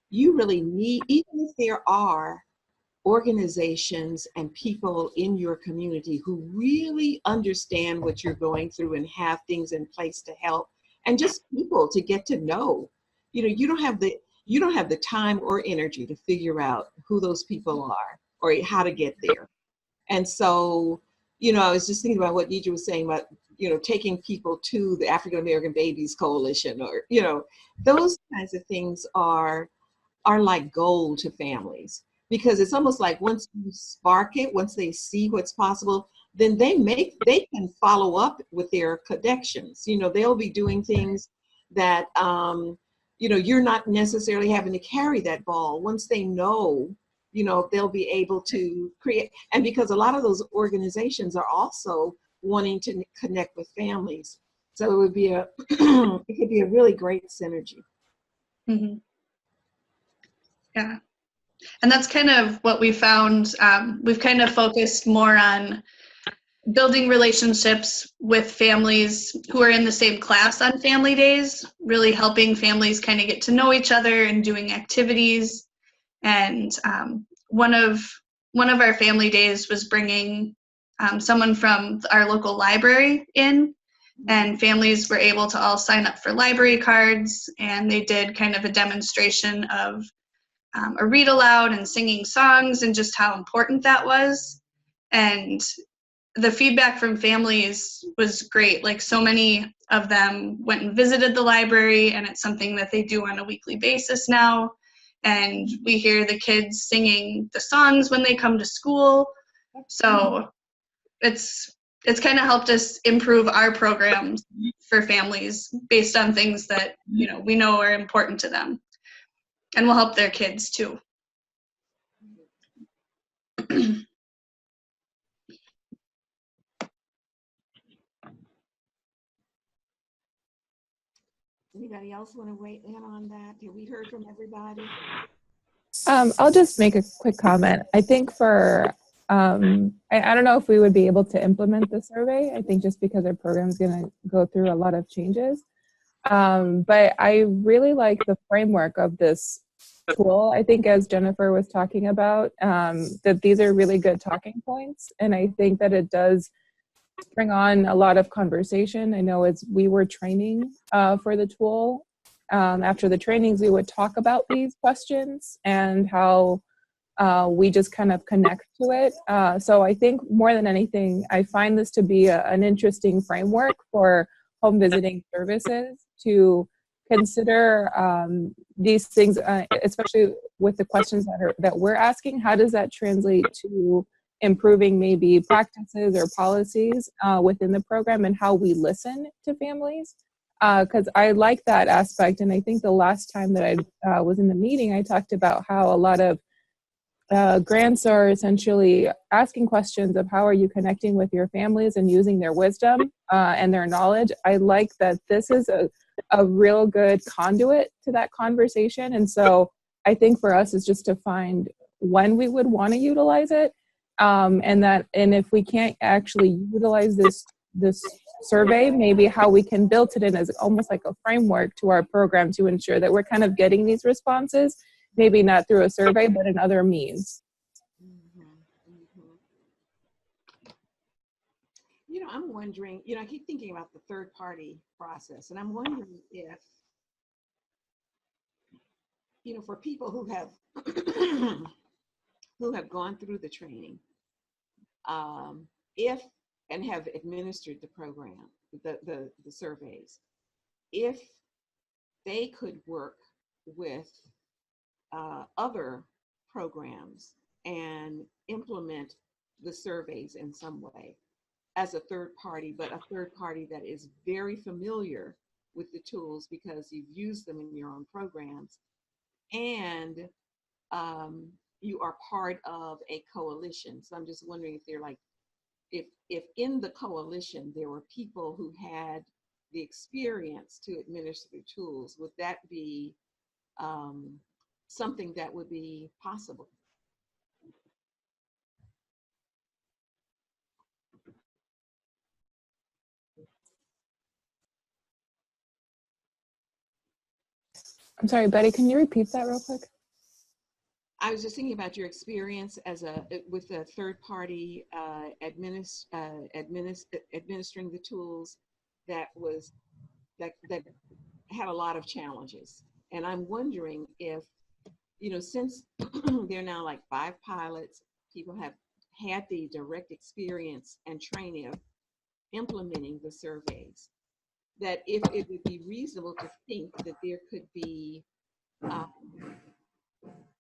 you really need, even if there are organizations and people in your community who really understand what you're going through and have things in place to help, and just people to get to know. You know, you don't have the time or energy to figure out who those people are or how to get there. And so, you know, I was just thinking about what Deidre was saying about, you know, taking people to the African American Babies Coalition, or, you know, those kinds of things are like gold to families, because it's almost like once you spark it, once they see what's possible, then they can follow up with their connections. You know, they'll be doing things that, you know, you're not necessarily having to carry that ball. Once they know, you know, they'll be able to create, and because a lot of those organizations are also wanting to connect with families. So it would be it could be a really great synergy. Mm-hmm. Yeah. And that's kind of what we found. We've kind of focused more on building relationships with families who are in the same class on family days, really helping families kind of get to know each other and doing activities. And one of our family days was bringing someone from our local library in, and families were able to all sign up for library cards, and they did kind of a demonstration of a read aloud and singing songs, and just how important that was. And the feedback from families was great. Like, so many of them went and visited the library, and it's something that they do on a weekly basis now. And we hear the kids singing the songs when they come to school. So it's kind of helped us improve our programs for families based on things that, you know, we know are important to them, and will help their kids too. Anybody else want to weigh in on that? Have we heard from everybody? I'll just make a quick comment. I think for, I don't know if we would be able to implement the survey. I think just because our program is going to go through a lot of changes. But I really like the framework of this tool. I think, as Jennifer was talking about, that these are really good talking points. And I think that it does bring on a lot of conversation. I know as we were training for the tool, after the trainings, we would talk about these questions and how we just kind of connect to it. So I think more than anything, I find this to be an interesting framework for home visiting services to consider these things, especially with the questions that we're asking. How does that translate to improving maybe practices or policies within the program, and how we listen to families? Because I like that aspect. And I think the last time that I was in the meeting, I talked about how a lot of grants are essentially asking questions of how are you connecting with your families and using their wisdom and their knowledge. I like that this is a real good conduit to that conversation. And so I think for us is just to find when we would want to utilize it. And if we can't actually utilize this survey, maybe how we can build it in as almost like a framework to our program to ensure that we're kind of getting these responses, maybe not through a survey, but in other means. You know, I'm wondering, you know, I keep thinking about the third party process, and I'm wondering if, you know, for people who have who have gone through the training, if and have administered the program, the surveys. If they could work with other programs and implement the surveys in some way as a third party, but a third party that is very familiar with the tools because you've used them in your own programs, and you are part of a coalition. So I'm just wondering if they're like, if in the coalition there were people who had the experience to administer the tools, would that be something that would be possible? I'm sorry, Betty, can you repeat that real quick? I was just thinking about your experience with a third party administering the tools that had a lot of challenges. And I'm wondering if, since there are now like 5 pilots, people have had the direct experience and training of implementing the surveys, that if it would be reasonable to think that there could be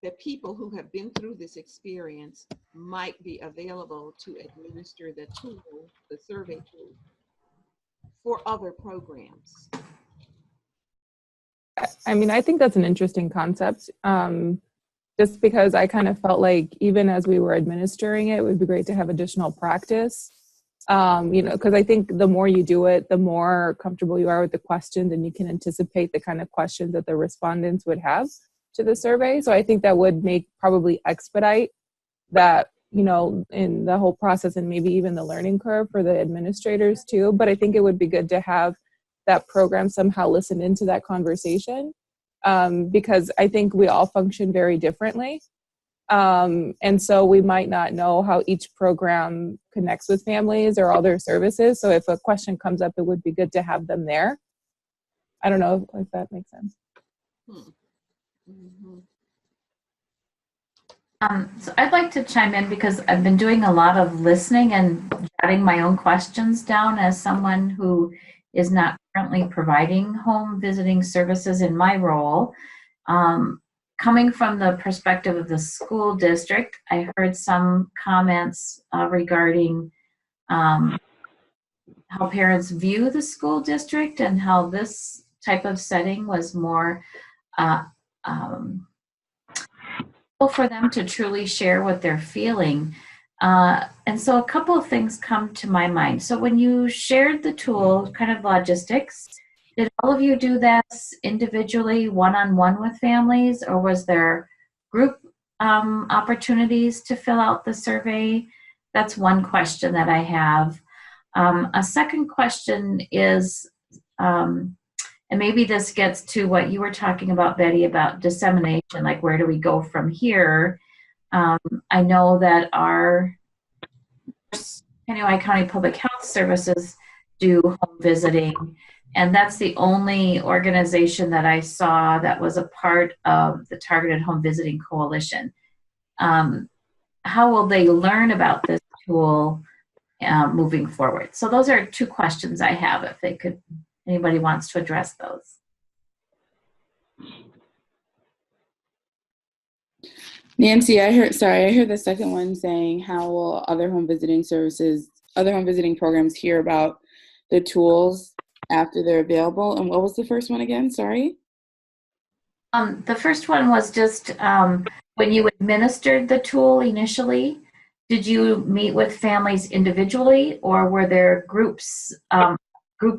that people who have been through this experience might be available to administer the survey tool, for other programs. I mean, I think that's an interesting concept. Just because I kind of felt like even as we were administering it, it would be great to have additional practice. Because I think the more you do it, the more comfortable you are with the questions, and you can anticipate the kind of questions that the respondents would have to the survey. So I think that would probably expedite that, in the whole process, and maybe even the learning curve for the administrators too. But I think it would be good to have that program somehow listen into that conversation, because I think we all function very differently. And so we might not know how each program connects with families or all their services. So if a question comes up, it would be good to have them there. I don't know if that makes sense. Mm-hmm. So I'd like to chime in because I've been doing a lot of listening and jotting my own questions down as someone who is not currently providing home visiting services in my role. Coming from the perspective of the school district, I heard some comments regarding how parents view the school district and how this type of setting was more for them to truly share what they're feeling. And so a couple of things come to my mind. So when you shared the tool, kind of logistics, did all of you do this individually, one-on-one with families, or was there group opportunities to fill out the survey? That's one question that I have. A second question is, and maybe this gets to what you were talking about, Betty, about dissemination, like where do we go from here? I know that our Kennewick County Public Health Services do home visiting, and that's the only organization that I saw that was a part of the Targeted Home Visiting Coalition. How will they learn about this tool moving forward? So those are 2 questions I have, if they could, anybody wants to address those. Nancy, I heard the second one saying, how will other home visiting programs hear about the tools after they're available? And what was the first one again? Sorry. The first one was just when you administered the tool initially, did you meet with families individually, or were there group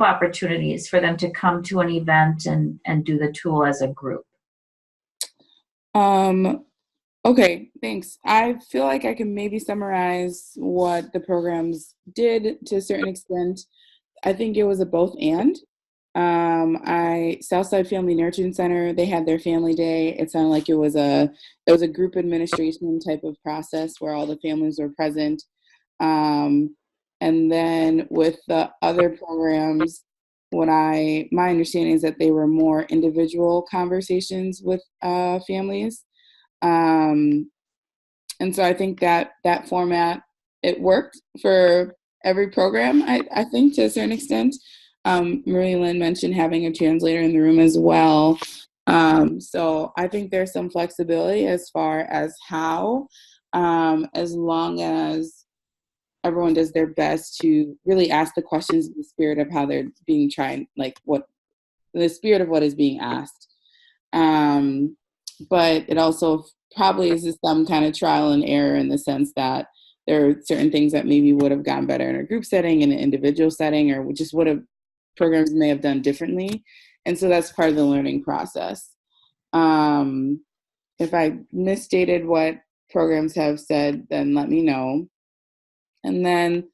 opportunities for them to come to an event and do the tool as a group? Okay, thanks. I feel like I can maybe summarize what the programs did to a certain extent. I think it was a both and. Southside Family Nurturing Center, they had their family day. It sounded like it was a group administration type of process where all the families were present. And then with the other programs, my understanding is that they were more individual conversations with families. And so I think that format, it worked for every program, I think, to a certain extent. Marie Lynn mentioned having a translator in the room as well. So I think there's some flexibility as far as how, as long as everyone does their best to really ask the questions in the spirit of how they're being tried, like what the spirit of what is being asked. But it also probably is some kind of trial and error in the sense that there are certain things that maybe would have gone better in a group setting, in an individual setting, or just would have programs may have done differently. And so that's part of the learning process. If I misstated what programs have said, then let me know. And then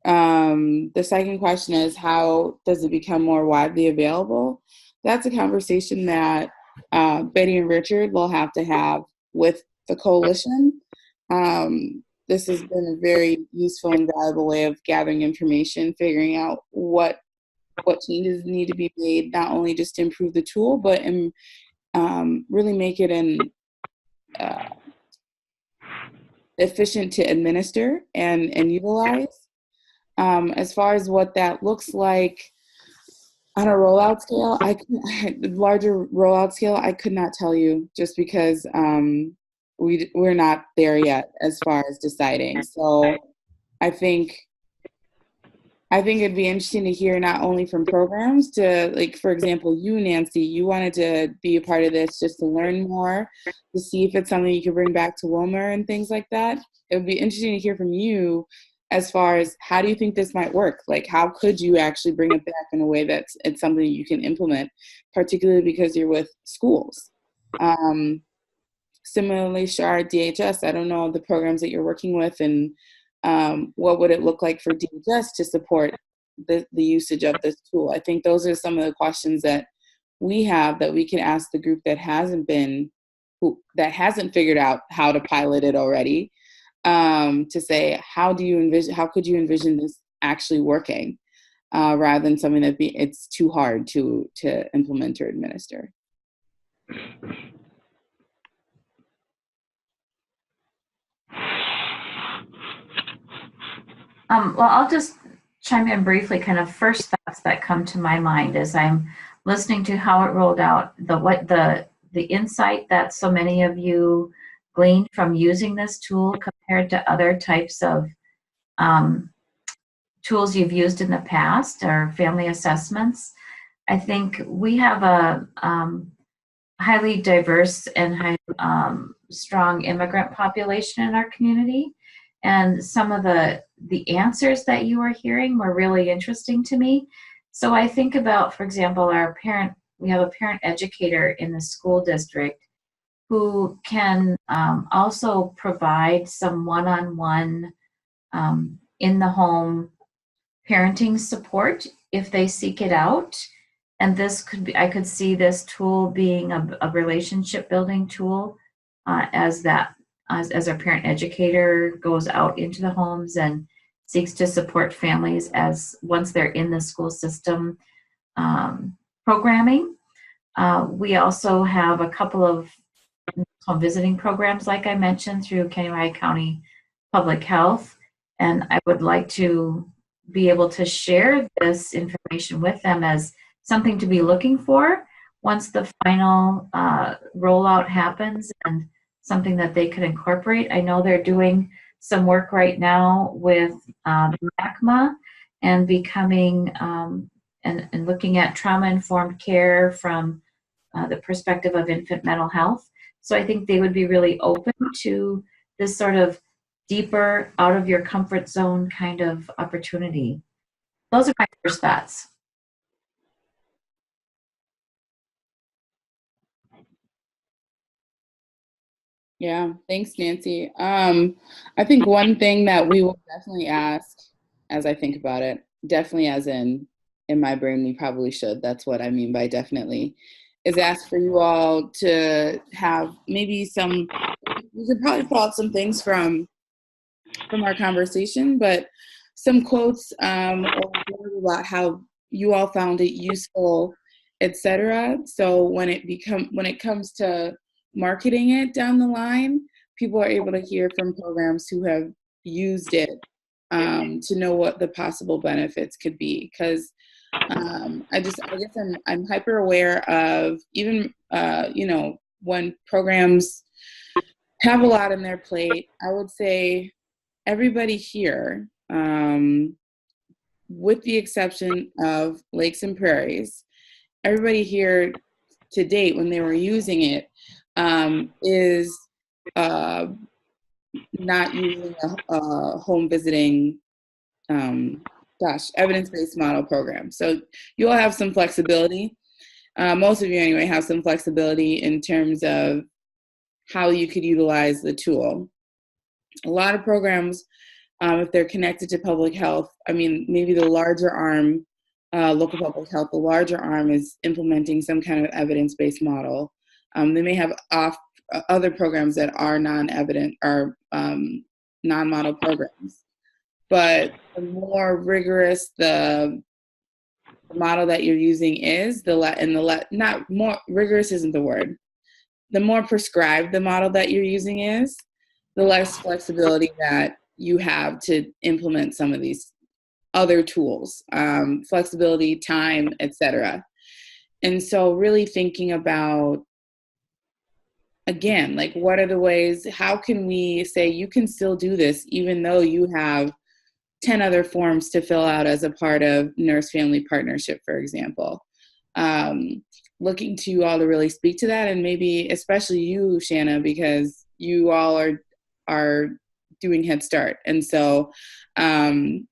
the second question is, how does it become more widely available? That's a conversation that Betty and Richard will have to have with the coalition. This has been a very useful and valuable way of gathering information, figuring out what changes need to be made, not only just to improve the tool, but really make it efficient to administer and utilize. As far as what that looks like on a rollout scale, larger rollout scale, I could not tell you, just because we're not there yet as far as deciding. So I think it'd be interesting to hear not only from programs to, like, for example, you, Nancy, you wanted to be a part of this just to learn more, to see if it's something you could bring back to Wilmer and things like that. It would be interesting to hear from you as far as, how do you think this might work? Like, how could you actually bring it back in a way that's it's something you can implement, particularly because you're with schools. Similarly, Shar, DHS, I don't know the programs that you're working with, and what would it look like for DHS to support the usage of this tool? I think those are some of the questions that we have that we can ask the group that hasn't figured out how to pilot it already, to say, how could you envision this actually working, rather than something that it's too hard to implement or administer. Well, I'll just chime in briefly. Kind of first thoughts that come to my mind as I'm listening to how it rolled out, the insight that so many of you gleaned from using this tool compared to other types of tools you've used in the past, or family assessments. I think we have a highly diverse and strong immigrant population in our community. And some of the answers that you were hearing were really interesting to me. So I think about, for example, we have a parent educator in the school district who can also provide some one-on-one in the home parenting support if they seek it out. And I could see this tool being a relationship building tool as our parent educator goes out into the homes and seeks to support families once they're in the school system programming. We also have a couple of home visiting programs, like I mentioned, through Kennewick County Public Health. And I would like to be able to share this information with them as something to be looking for once the final rollout happens, and something that they could incorporate. I know they're doing some work right now with MACMA and becoming and looking at trauma-informed care from the perspective of infant mental health. So I think they would be really open to this sort of deeper, out of your comfort zone kind of opportunity. Those are my first thoughts. Yeah, thanks, Nancy. I think one thing that we will definitely ask, as I think about it, definitely as in my brain, we probably should, that's what I mean by definitely, is ask for you all to have maybe you could probably pull out some things from our conversation, but some quotes about how you all found it useful, etc. So when it comes to marketing it down the line, people are able to hear from programs who have used it to know what the possible benefits could be. Because I guess I'm hyper aware of even, you know, when programs have a lot on their plate. I would say everybody here, with the exception of Lakes and Prairies, everybody here to date, when they were using it, is not using a home visiting, evidence-based model program. So you all have some flexibility. Most of you anyway have some flexibility in terms of how you could utilize the tool. A lot of programs, if they're connected to public health, I mean, maybe the larger arm, local public health, the larger arm is implementing some kind of evidence-based model. They may have other programs that are non-evident or non-model programs. But the more rigorous the model that you're using is, not more rigorous isn't the word. The more prescribed the model that you're using is, the less flexibility that you have to implement some of these other tools, flexibility, time, etc. And so really thinking about, again, like, what are the ways, how can we say you can still do this even though you have 10 other forms to fill out as a part of nurse-family partnership, for example. Looking to you all to really speak to that, and maybe especially you, Shanna, because you all are doing Head Start. And so some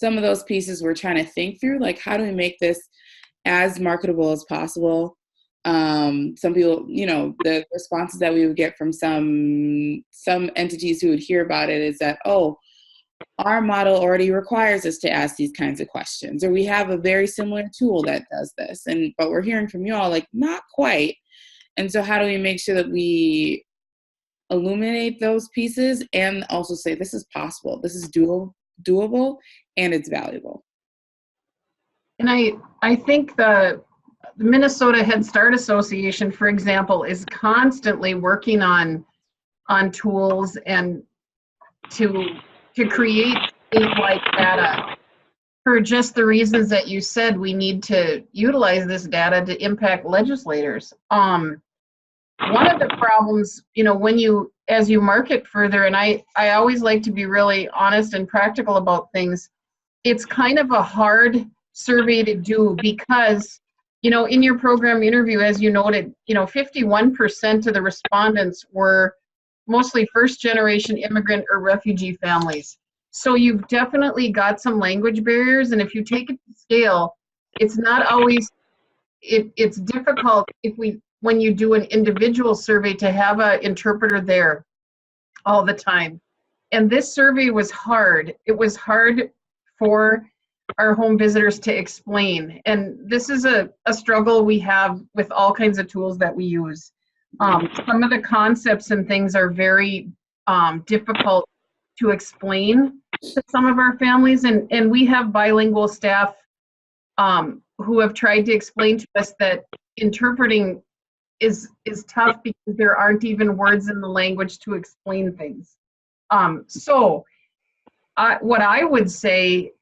of those pieces we're trying to think through, like, how do we make this as marketable as possible? Some people, you know, the responses that we would get from some entities who would hear about it is that, oh, our model already requires us to ask these kinds of questions, or we have a very similar tool that does this. But we're hearing from you all, like, not quite. And so how do we make sure that we illuminate those pieces and also say, this is possible, this is doable, and it's valuable? And I think the Minnesota Head Start Association, for example, is constantly working on tools and to create state-wide data for just the reasons that you said. We need to utilize this data to impact legislators. One of the problems, you know, as you market further, and I always like to be really honest and practical about things, it's kind of a hard survey to do because, you know, in your program interview, as you noted, you know, 51% of the respondents were mostly first-generation immigrant or refugee families. So you've definitely got some language barriers, and if you take it to scale, it's not always, it's difficult when you do an individual survey to have an interpreter there all the time. And this survey was hard. It was hard for our home visitors to explain. And this is a struggle we have with all kinds of tools that we use. Some of the concepts and things are very difficult to explain to some of our families, and we have bilingual staff who have tried to explain to us that interpreting is tough because there aren't even words in the language to explain things. So what I would say,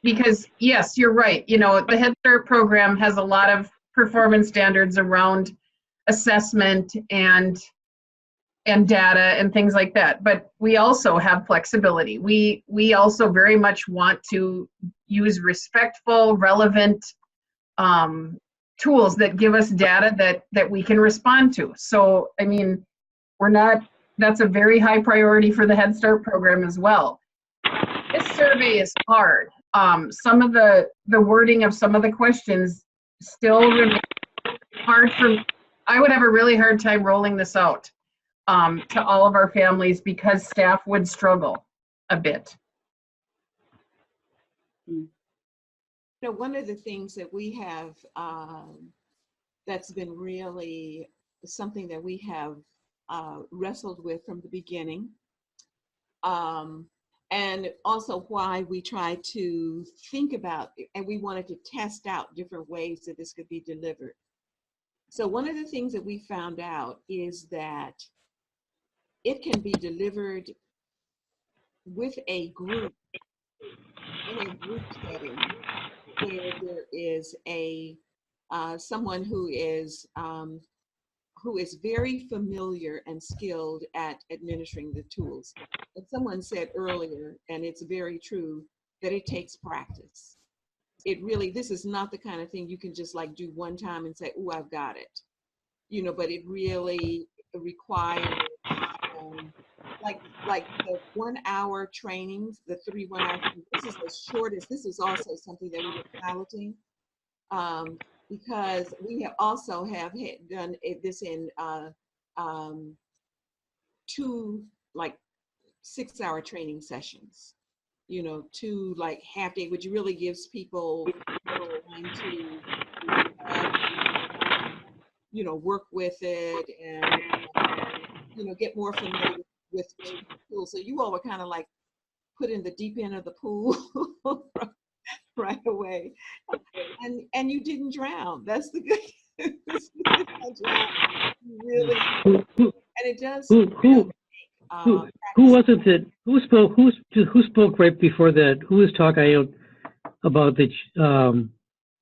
because yes, you're right, you know, the Head Start program has a lot of performance standards around assessment and data and things like that, but we also have flexibility. We also very much want to use respectful, relevant tools that give us data that we can respond to. So, I mean, that's a very high priority for the Head Start program as well. This survey is hard. Some of the wording of some of the questions still remain hard for, I would have a really hard time rolling this out to all of our families because staff would struggle a bit. So one of the things that we have that's been really something that we have wrestled with from the beginning, and also why we try to think about, and we wanted to test out different ways that this could be delivered. So one of the things that we found out is that it can be delivered with a group, in a group setting, where there is a someone who is very familiar and skilled at administering the tools. But someone said earlier, and it's very true, that it takes practice. It really, this is not the kind of thing you can just like do one time and say, "Oh, I've got it," but it really requires like the 1 hour trainings, the 3 1 hour trainings. This is the shortest. This is also something that we were piloting, because we have also done this in 2 like 6 hour training sessions, 2 like half day, which really gives people time to work with it and get more familiar with tools. So you all were kind of like put in the deep end of the pool right away, and you didn't drown. That's the good. Really, and it does. Who was it that who spoke right before that? Who was talking about that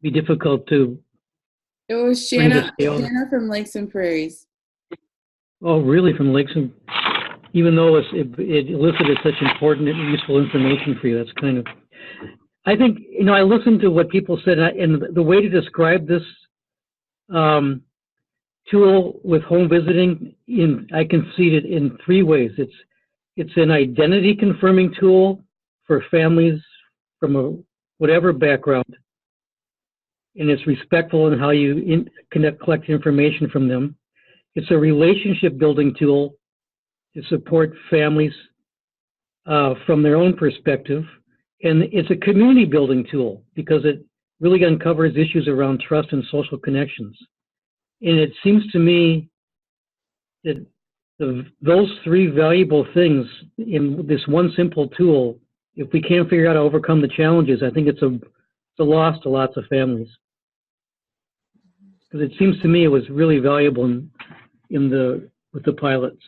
be difficult to? It was Shanna from Lakes and Prairies. Oh, really? From Lakes and, even though it elicited such important and useful information for you, that's kind of. I think I listened to what people said, and the way to describe this tool with home visiting, I can see it in 3 ways. It's an identity confirming tool for families from whatever background, and it's respectful in how you collect information from them. It's a relationship building tool to support families from their own perspective, and it's a community building tool because it really uncovers issues around trust and social connections. And it seems to me that those 3 valuable things in this one simple tool, if we can't figure out how to overcome the challenges, I think it's a loss to lots of families. Because it seems to me it was really valuable with the pilots.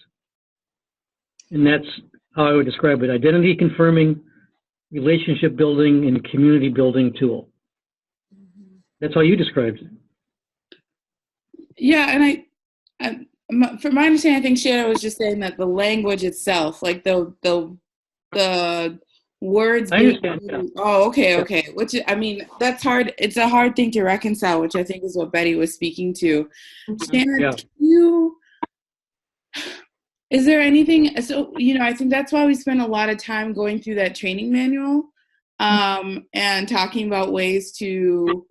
And that's how I would describe it: identity confirming, relationship building, and community building tool. That's how you described it. Yeah, and from my understanding, I think Shanna was just saying that the language itself, like the words. I understand. Oh, okay. Which, I mean, that's hard. It's a hard thing to reconcile, which I think is what Betty was speaking to. Shanna, is there anything? So I think that's why we spend a lot of time going through that training manual, and talking about ways to.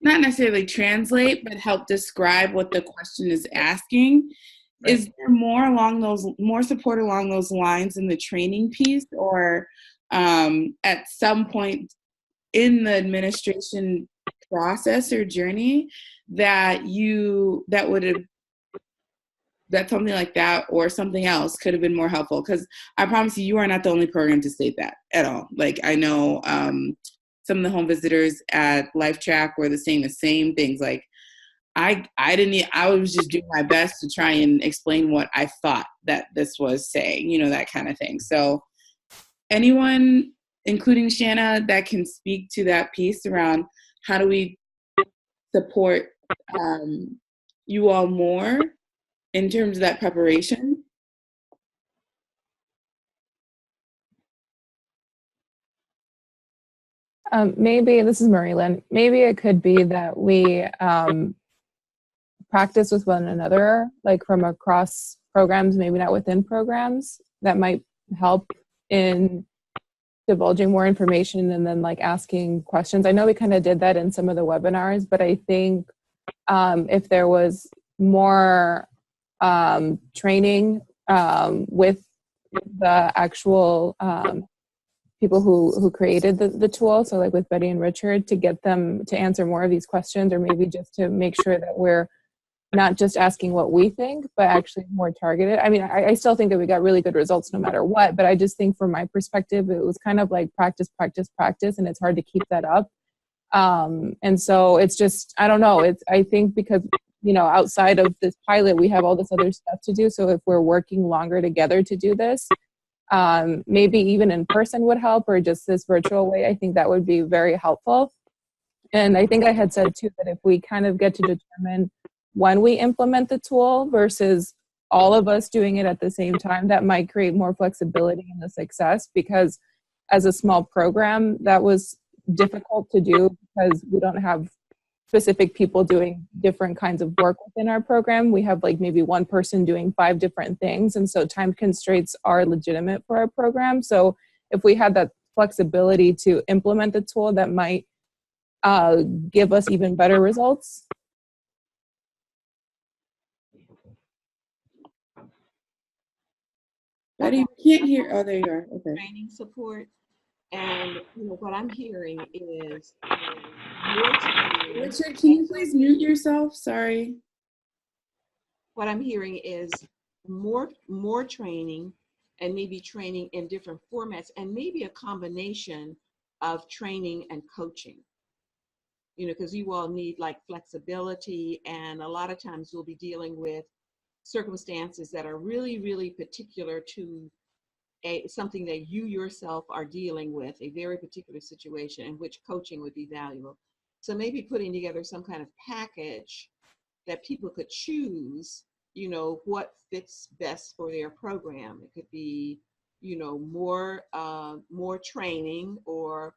Not necessarily translate, but help describe what the question is asking. Right. Is there more support along those lines in the training piece, or at some point in the administration process or journey that something like that or something else could have been more helpful? Because I promise you are not the only program to state that at all. Like, I know some of the home visitors at LifeTrack were saying the same things. Like, I was just doing my best to try and explain what I thought that this was saying, that kind of thing. So anyone, including Shanna, that can speak to that piece around how do we support you all more in terms of that preparation? Maybe, this is Marie Lynn, maybe it could be that we practice with one another, like from across programs, maybe not within programs. That might help in divulging more information and then like asking questions. I know we kind of did that in some of the webinars, but I think if there was more training with the actual people who created the tool, so like with Betty and Richard, to get them to answer more of these questions, or maybe just to make sure that we're not just asking what we think, but actually more targeted. I mean, I still think that we got really good results no matter what, but I just think from my perspective, it was kind of like practice, and it's hard to keep that up. And so it's just, I don't know, I think because you know, outside of this pilot, we have all this other stuff to do. So if we're working longer together to do this, maybe even in person would help, or just this virtual way, I think that would be very helpful. And I think I had said too that if we kind of get to determine when we implement the tool versus all of us doing it at the same time, that might create more flexibility in the success, because as a small program, that was difficult to do because we don't have specific people doing different kinds of work within our program. We have like maybe one person doing 5 different things. And so time constraints are legitimate for our program. So if we had that flexibility to implement the tool, that might give us even better results. How do you can't hear? Oh, there you are. Okay. Training support. And you know what I'm hearing is more training. Richard, can you please mute yourself? Sorry. What I'm hearing is more training, and maybe training in different formats, and maybe a combination of training and coaching. You know, because you all need like flexibility, and a lot of times we'll be dealing with circumstances that are really, really particular to something that you yourself are dealing with, a very particular situation in which coaching would be valuable. So maybe putting together some kind of package that people could choose, you know, what fits best for their program. It could be, you know, more training, or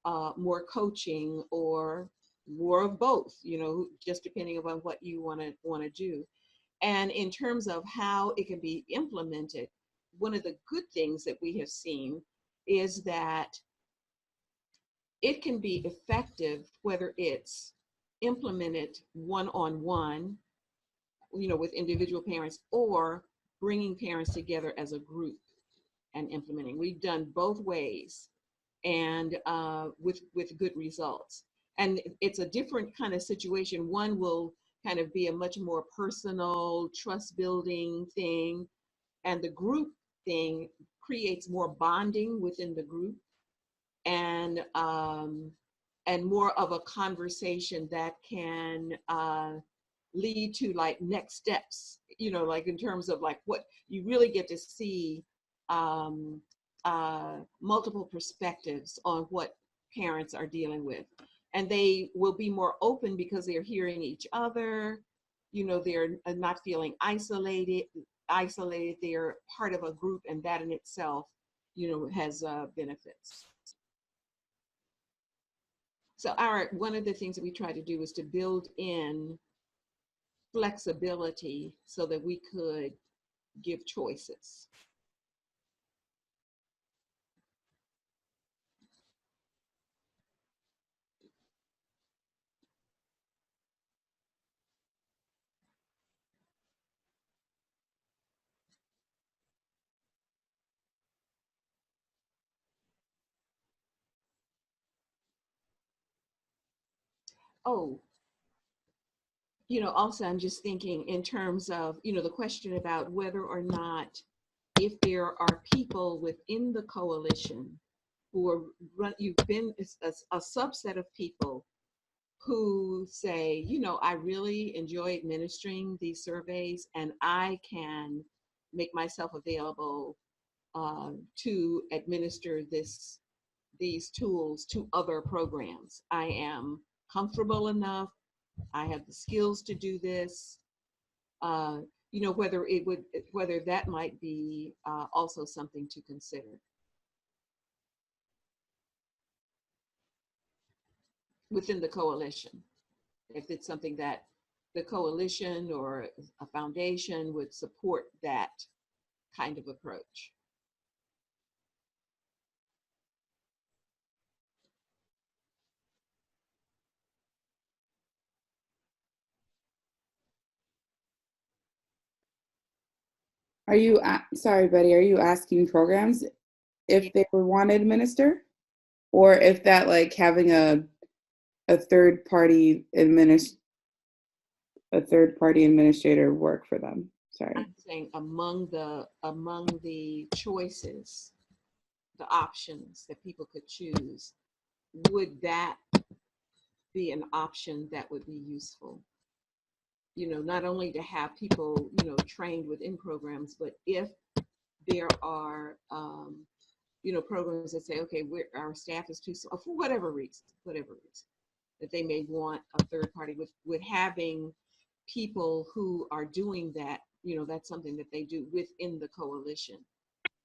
more coaching, or more of both, you know, just depending upon what you want to do. And in terms of how it can be implemented, one of the good things that we have seen is that it can be effective whether it's implemented one-on-one, you know, with individual parents, or bringing parents together as a group and implementing. We've done both ways, and with good results. And it's a different kind of situation. One will kind of be a much more personal, trust building thing, and the group thing creates more bonding within the group, and more of a conversation that can lead to like next steps, you know, like in terms of like what you really get to see, multiple perspectives on what parents are dealing with. And they will be more open because they're hearing each other, you know, they're not feeling isolated, they're part of a group, and that in itself, you know, has benefits. So one of the things that we try to do is to build in flexibility so that we could give choices. Oh, you know, also I'm just thinking in terms of, you know, the question about whether or not, if there are people within the coalition who are you've been a subset of people who say, you know, I really enjoy administering these surveys, and I can make myself available to administer these tools to other programs. I am comfortable enough. I have the skills to do this. You know, whether that might be also something to consider within the coalition. If it's something that the coalition or a foundation would support that kind of approach. Are you, sorry, Betty, are you asking programs if they would want to administer? Or if that, like, having a third party administrator work for them? Sorry. I'm saying among the choices, the options that people could choose, would that be an option that would be useful? not only to have people, trained within programs, but if there are, programs that say, okay, our staff is too small for whatever reason, that they may want a third party with having people who are doing that, that's something that they do within the coalition.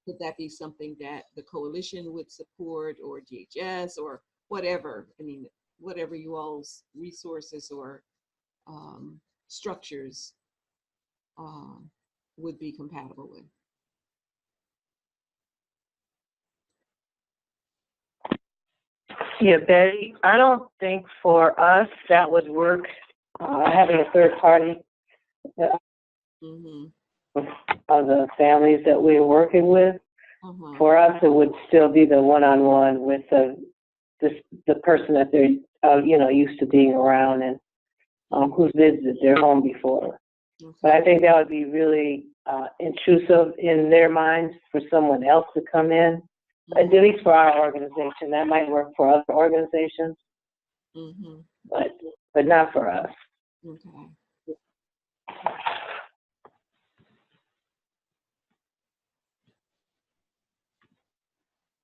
Could that be something that the coalition would support, or DHS, or whatever? I mean, whatever you all's resources or structures would be compatible with. Yeah, Betty, I don't think for us that would work, having a third party Mm-hmm. of the families that we're working with. Uh-huh. For us, it would still be the one-on-one with the person that they're, used to being around and who's visited their home before. Okay. But I think that would be really intrusive in their minds for someone else to come in. At least for our organization. That might work for other organizations, Mm-hmm. but not for us. Okay.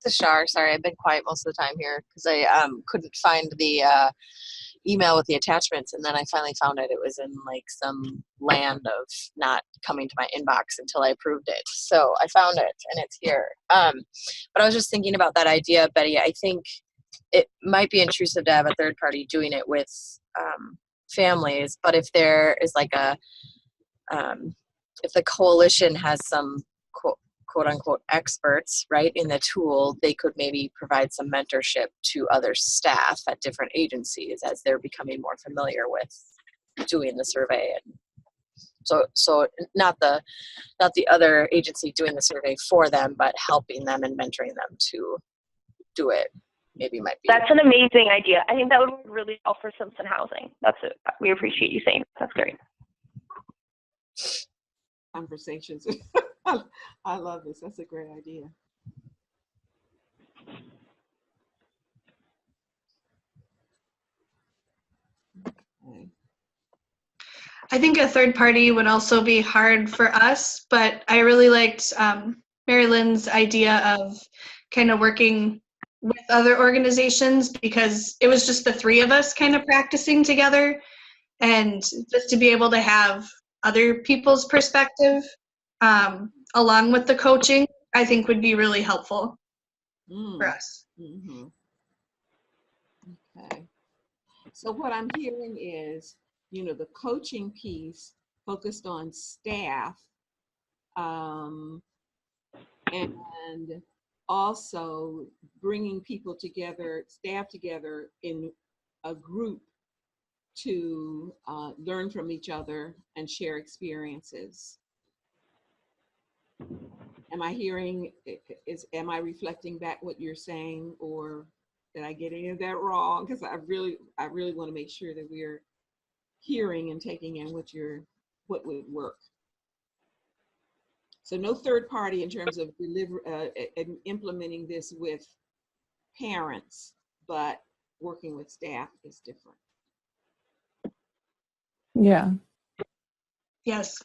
Shar, sorry, I've been quiet most of the time here because I couldn't find the email with the attachments, and then I finally found it. It was in like some land of not coming to my inbox until I approved it. So I found it, and it's here. But I was just thinking about that idea, Betty. I think it might be intrusive to have a third party doing it with families, but if there is like if the coalition has some quote unquote experts, right, in the tool, they could maybe provide some mentorship to other staff at different agencies as they're becoming more familiar with doing the survey. And so not the other agency doing the survey for them, but helping them and mentoring them to do it. Maybe might be. That's an amazing idea. I think that would work really well for Simpson Housing. That's it. We appreciate you saying that. That's great. Conversations. I love this. That's a great idea. Okay. I think a third party would also be hard for us, but I really liked Mary Lynn's idea of kind of working with other organizations, because it was just the three of us kind of practicing together, and just to be able to have other people's perspective along with the coaching, I think would be really helpful for us. Mm-hmm. Okay. So what I'm hearing is, the coaching piece focused on staff, and also bringing people together, staff together in a group to learn from each other and share experiences. Am I hearing, am I reflecting back what you're saying, or did I get any of that wrong? Because I really want to make sure that we're hearing and taking in what would work. So no third party in terms of implementing this with parents, but working with staff is different. Yeah. Yes.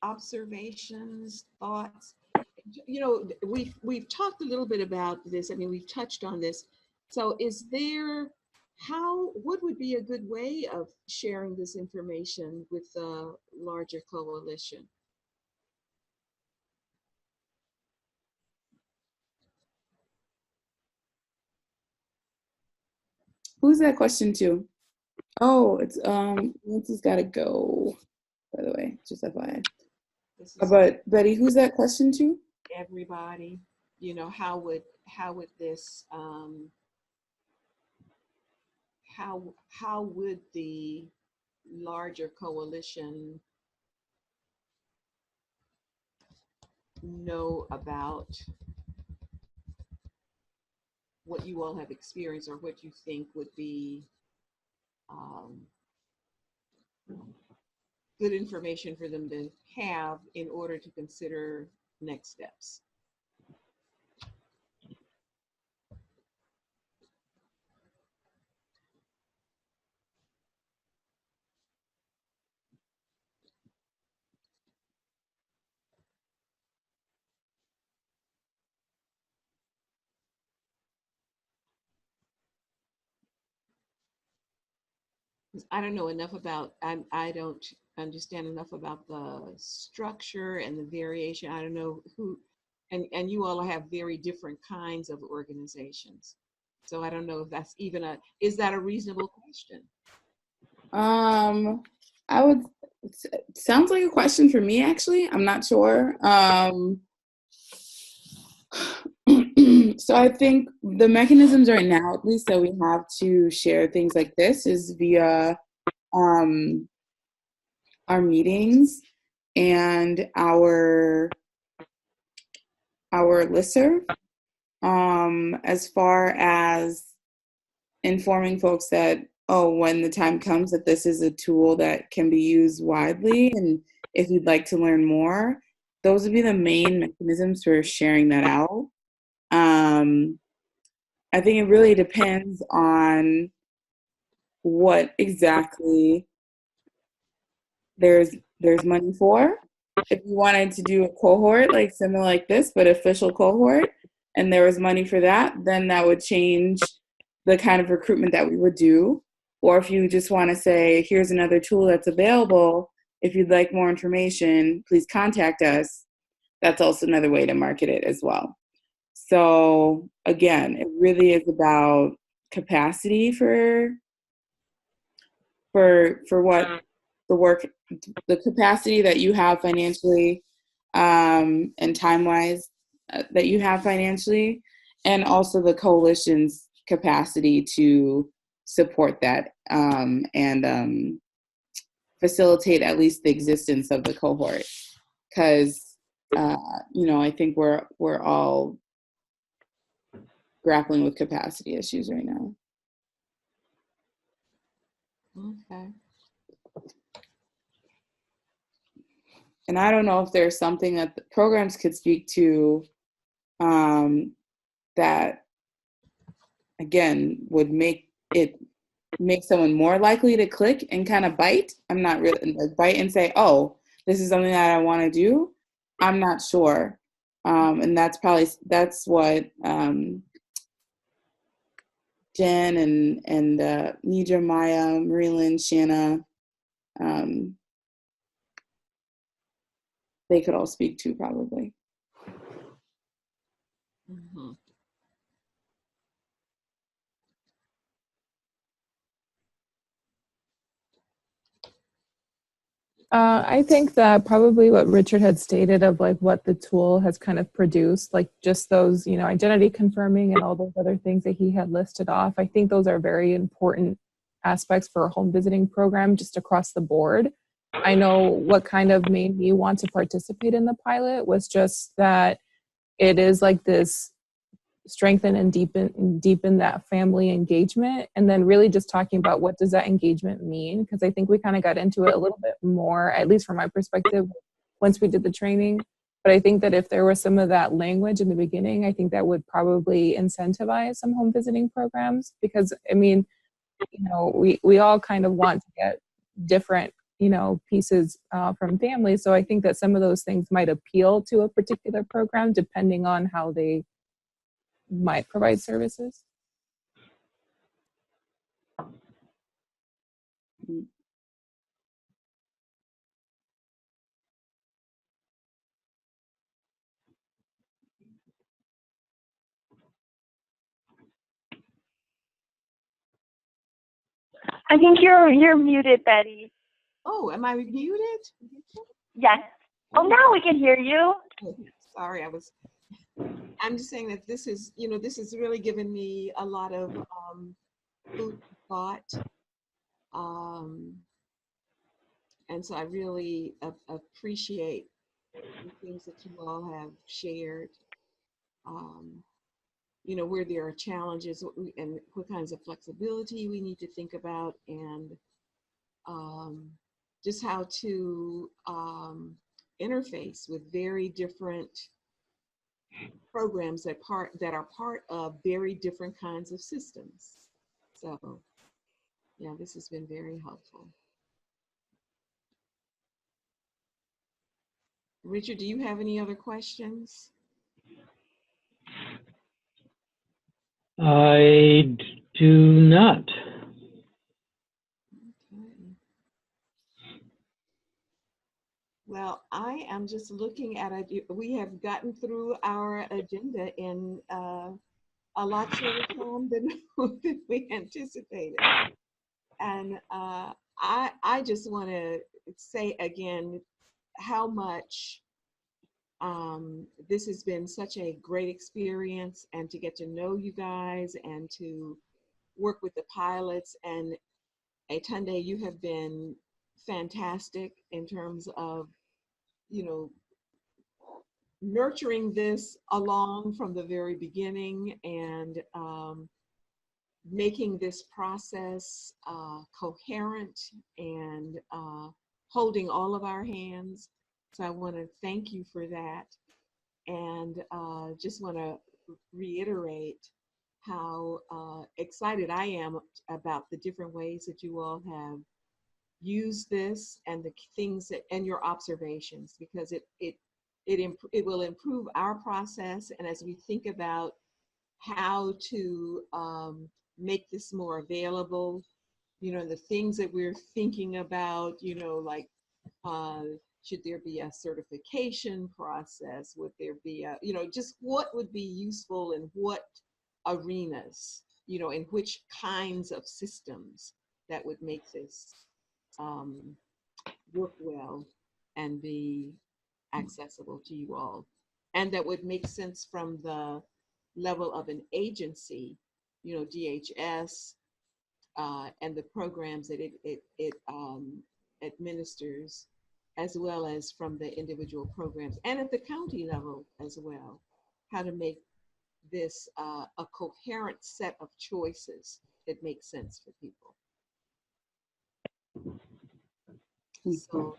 Observations, thoughts. We've talked a little bit about this. I mean, we've touched on this. So what would be a good way of sharing this information with the larger coalition? Who's that question to? Oh, it's Nancy's gotta go, by the way, just FYI. But Betty, who's that question to? Everybody. How would this how would the larger coalition know about what you all have experienced, or what you think would be good information for them to have in order to consider next steps. I don't know enough about, I don't understand enough about the structure and the variation. I don't know who, and you all have very different kinds of organizations. So I don't know if that's even is that a reasonable question? I would, sounds like a question for me, actually. I'm not sure. So I think the mechanisms right now, at least that we have to share things like this, is via our meetings and our listserv. As far as informing folks that, oh, when the time comes that this is a tool that can be used widely, and if you'd like to learn more, those would be the main mechanisms for sharing that out. I think it really depends on what exactly there's money for. If you wanted to do a cohort like similar like this, but official cohort, and there was money for that, then that would change the kind of recruitment that we would do. Or if you just want to say, here's another tool that's available, if you'd like more information, please contact us. That's also another way to market it as well. So again, it really is about capacity for what the work, the capacity that you have financially, and time-wise that you have financially, and also the coalition's capacity to support that, and facilitate at least the existence of the cohort. Because I think we're all grappling with capacity issues right now. Okay. And I don't know if there's something that the programs could speak to, that, again, would make someone more likely to click and kind of bite. I'm not really like bite and say, oh, this is something that I want to do. I'm not sure. And that's what Jen and Nidra, Maya, Marilyn, Shanna, they could all speak to probably. Mm-hmm. I think that probably what Richard had stated of like what the tool has kind of produced, like just those, identity confirming and all those other things that he had listed off. I think those are very important aspects for a home visiting program just across the board. I know what kind of made me want to participate in the pilot was just that it is like this strengthen and deepen that family engagement, and then really just talking about what does that engagement mean, because I think we kind of got into it a little bit more, at least from my perspective, once we did the training. But I think that if there was some of that language in the beginning, I think that would probably incentivize some home visiting programs, because we all kind of want to get different pieces from families. So I think that some of those things might appeal to a particular program depending on how they might provide services. I think you're muted, Betty. Oh, am I muted? Yes. Oh, now we can hear you. Sorry, I'm just saying that this is really given me a lot of food for thought. And so I really appreciate the things that you all have shared. Where there are challenges and what kinds of flexibility we need to think about, and just how to interface with very different programs that are part of very different kinds of systems. So yeah, this has been very helpful. Richard, do you have any other questions? I do not. Okay. Well, I am just looking at it. We have gotten through our agenda in a lot shorter time than we anticipated. And I just want to say again how much this has been such a great experience, and to get to know you guys and to work with the pilots. And Tunde, you have been fantastic in terms of, you know, nurturing this along from the very beginning, and making this process coherent and holding all of our hands. So I want to thank you for that. And just want to reiterate how excited I am about the different ways that you all have used this, and the things that, and your observations, because it will improve our process. And as we think about how to make this more available, you know, the things that we're thinking about, you know, like should there be a certification process? Would there be a, you know, just what would be useful in what arenas, you know, in which kinds of systems that would make this work well and be accessible to you all, and that would make sense from the level of an agency, you know, DHS, and the programs that it administers, as well as from the individual programs, and at the county level as well, how to make this a coherent set of choices that make sense for people. So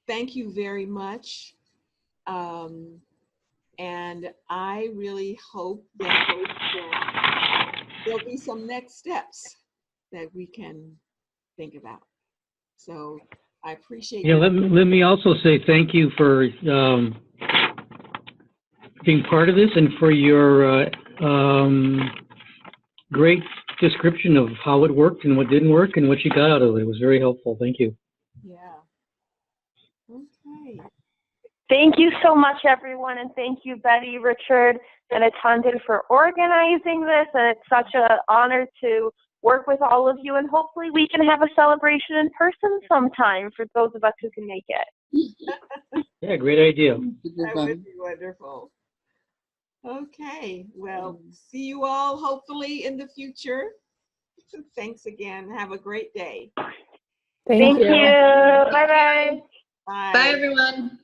thank you very much. And I really hope that there'll be some next steps that we can think about. So I appreciate Yeah, let me also say thank you for being part of this, and for your great description of how it worked and what didn't work and what you got out of it. It was very helpful. Thank you. Yeah. Okay. Thank you so much, everyone, and thank you, Betty, Richard, and Tunde for organizing this. And it's such an honor to work with all of you, and hopefully we can have a celebration in person sometime for those of us who can make it. Yeah, great idea. That would be wonderful. Okay, well, see you all hopefully in the future. Thanks again. Have a great day. Thank you. Bye-bye. Bye. Bye, everyone.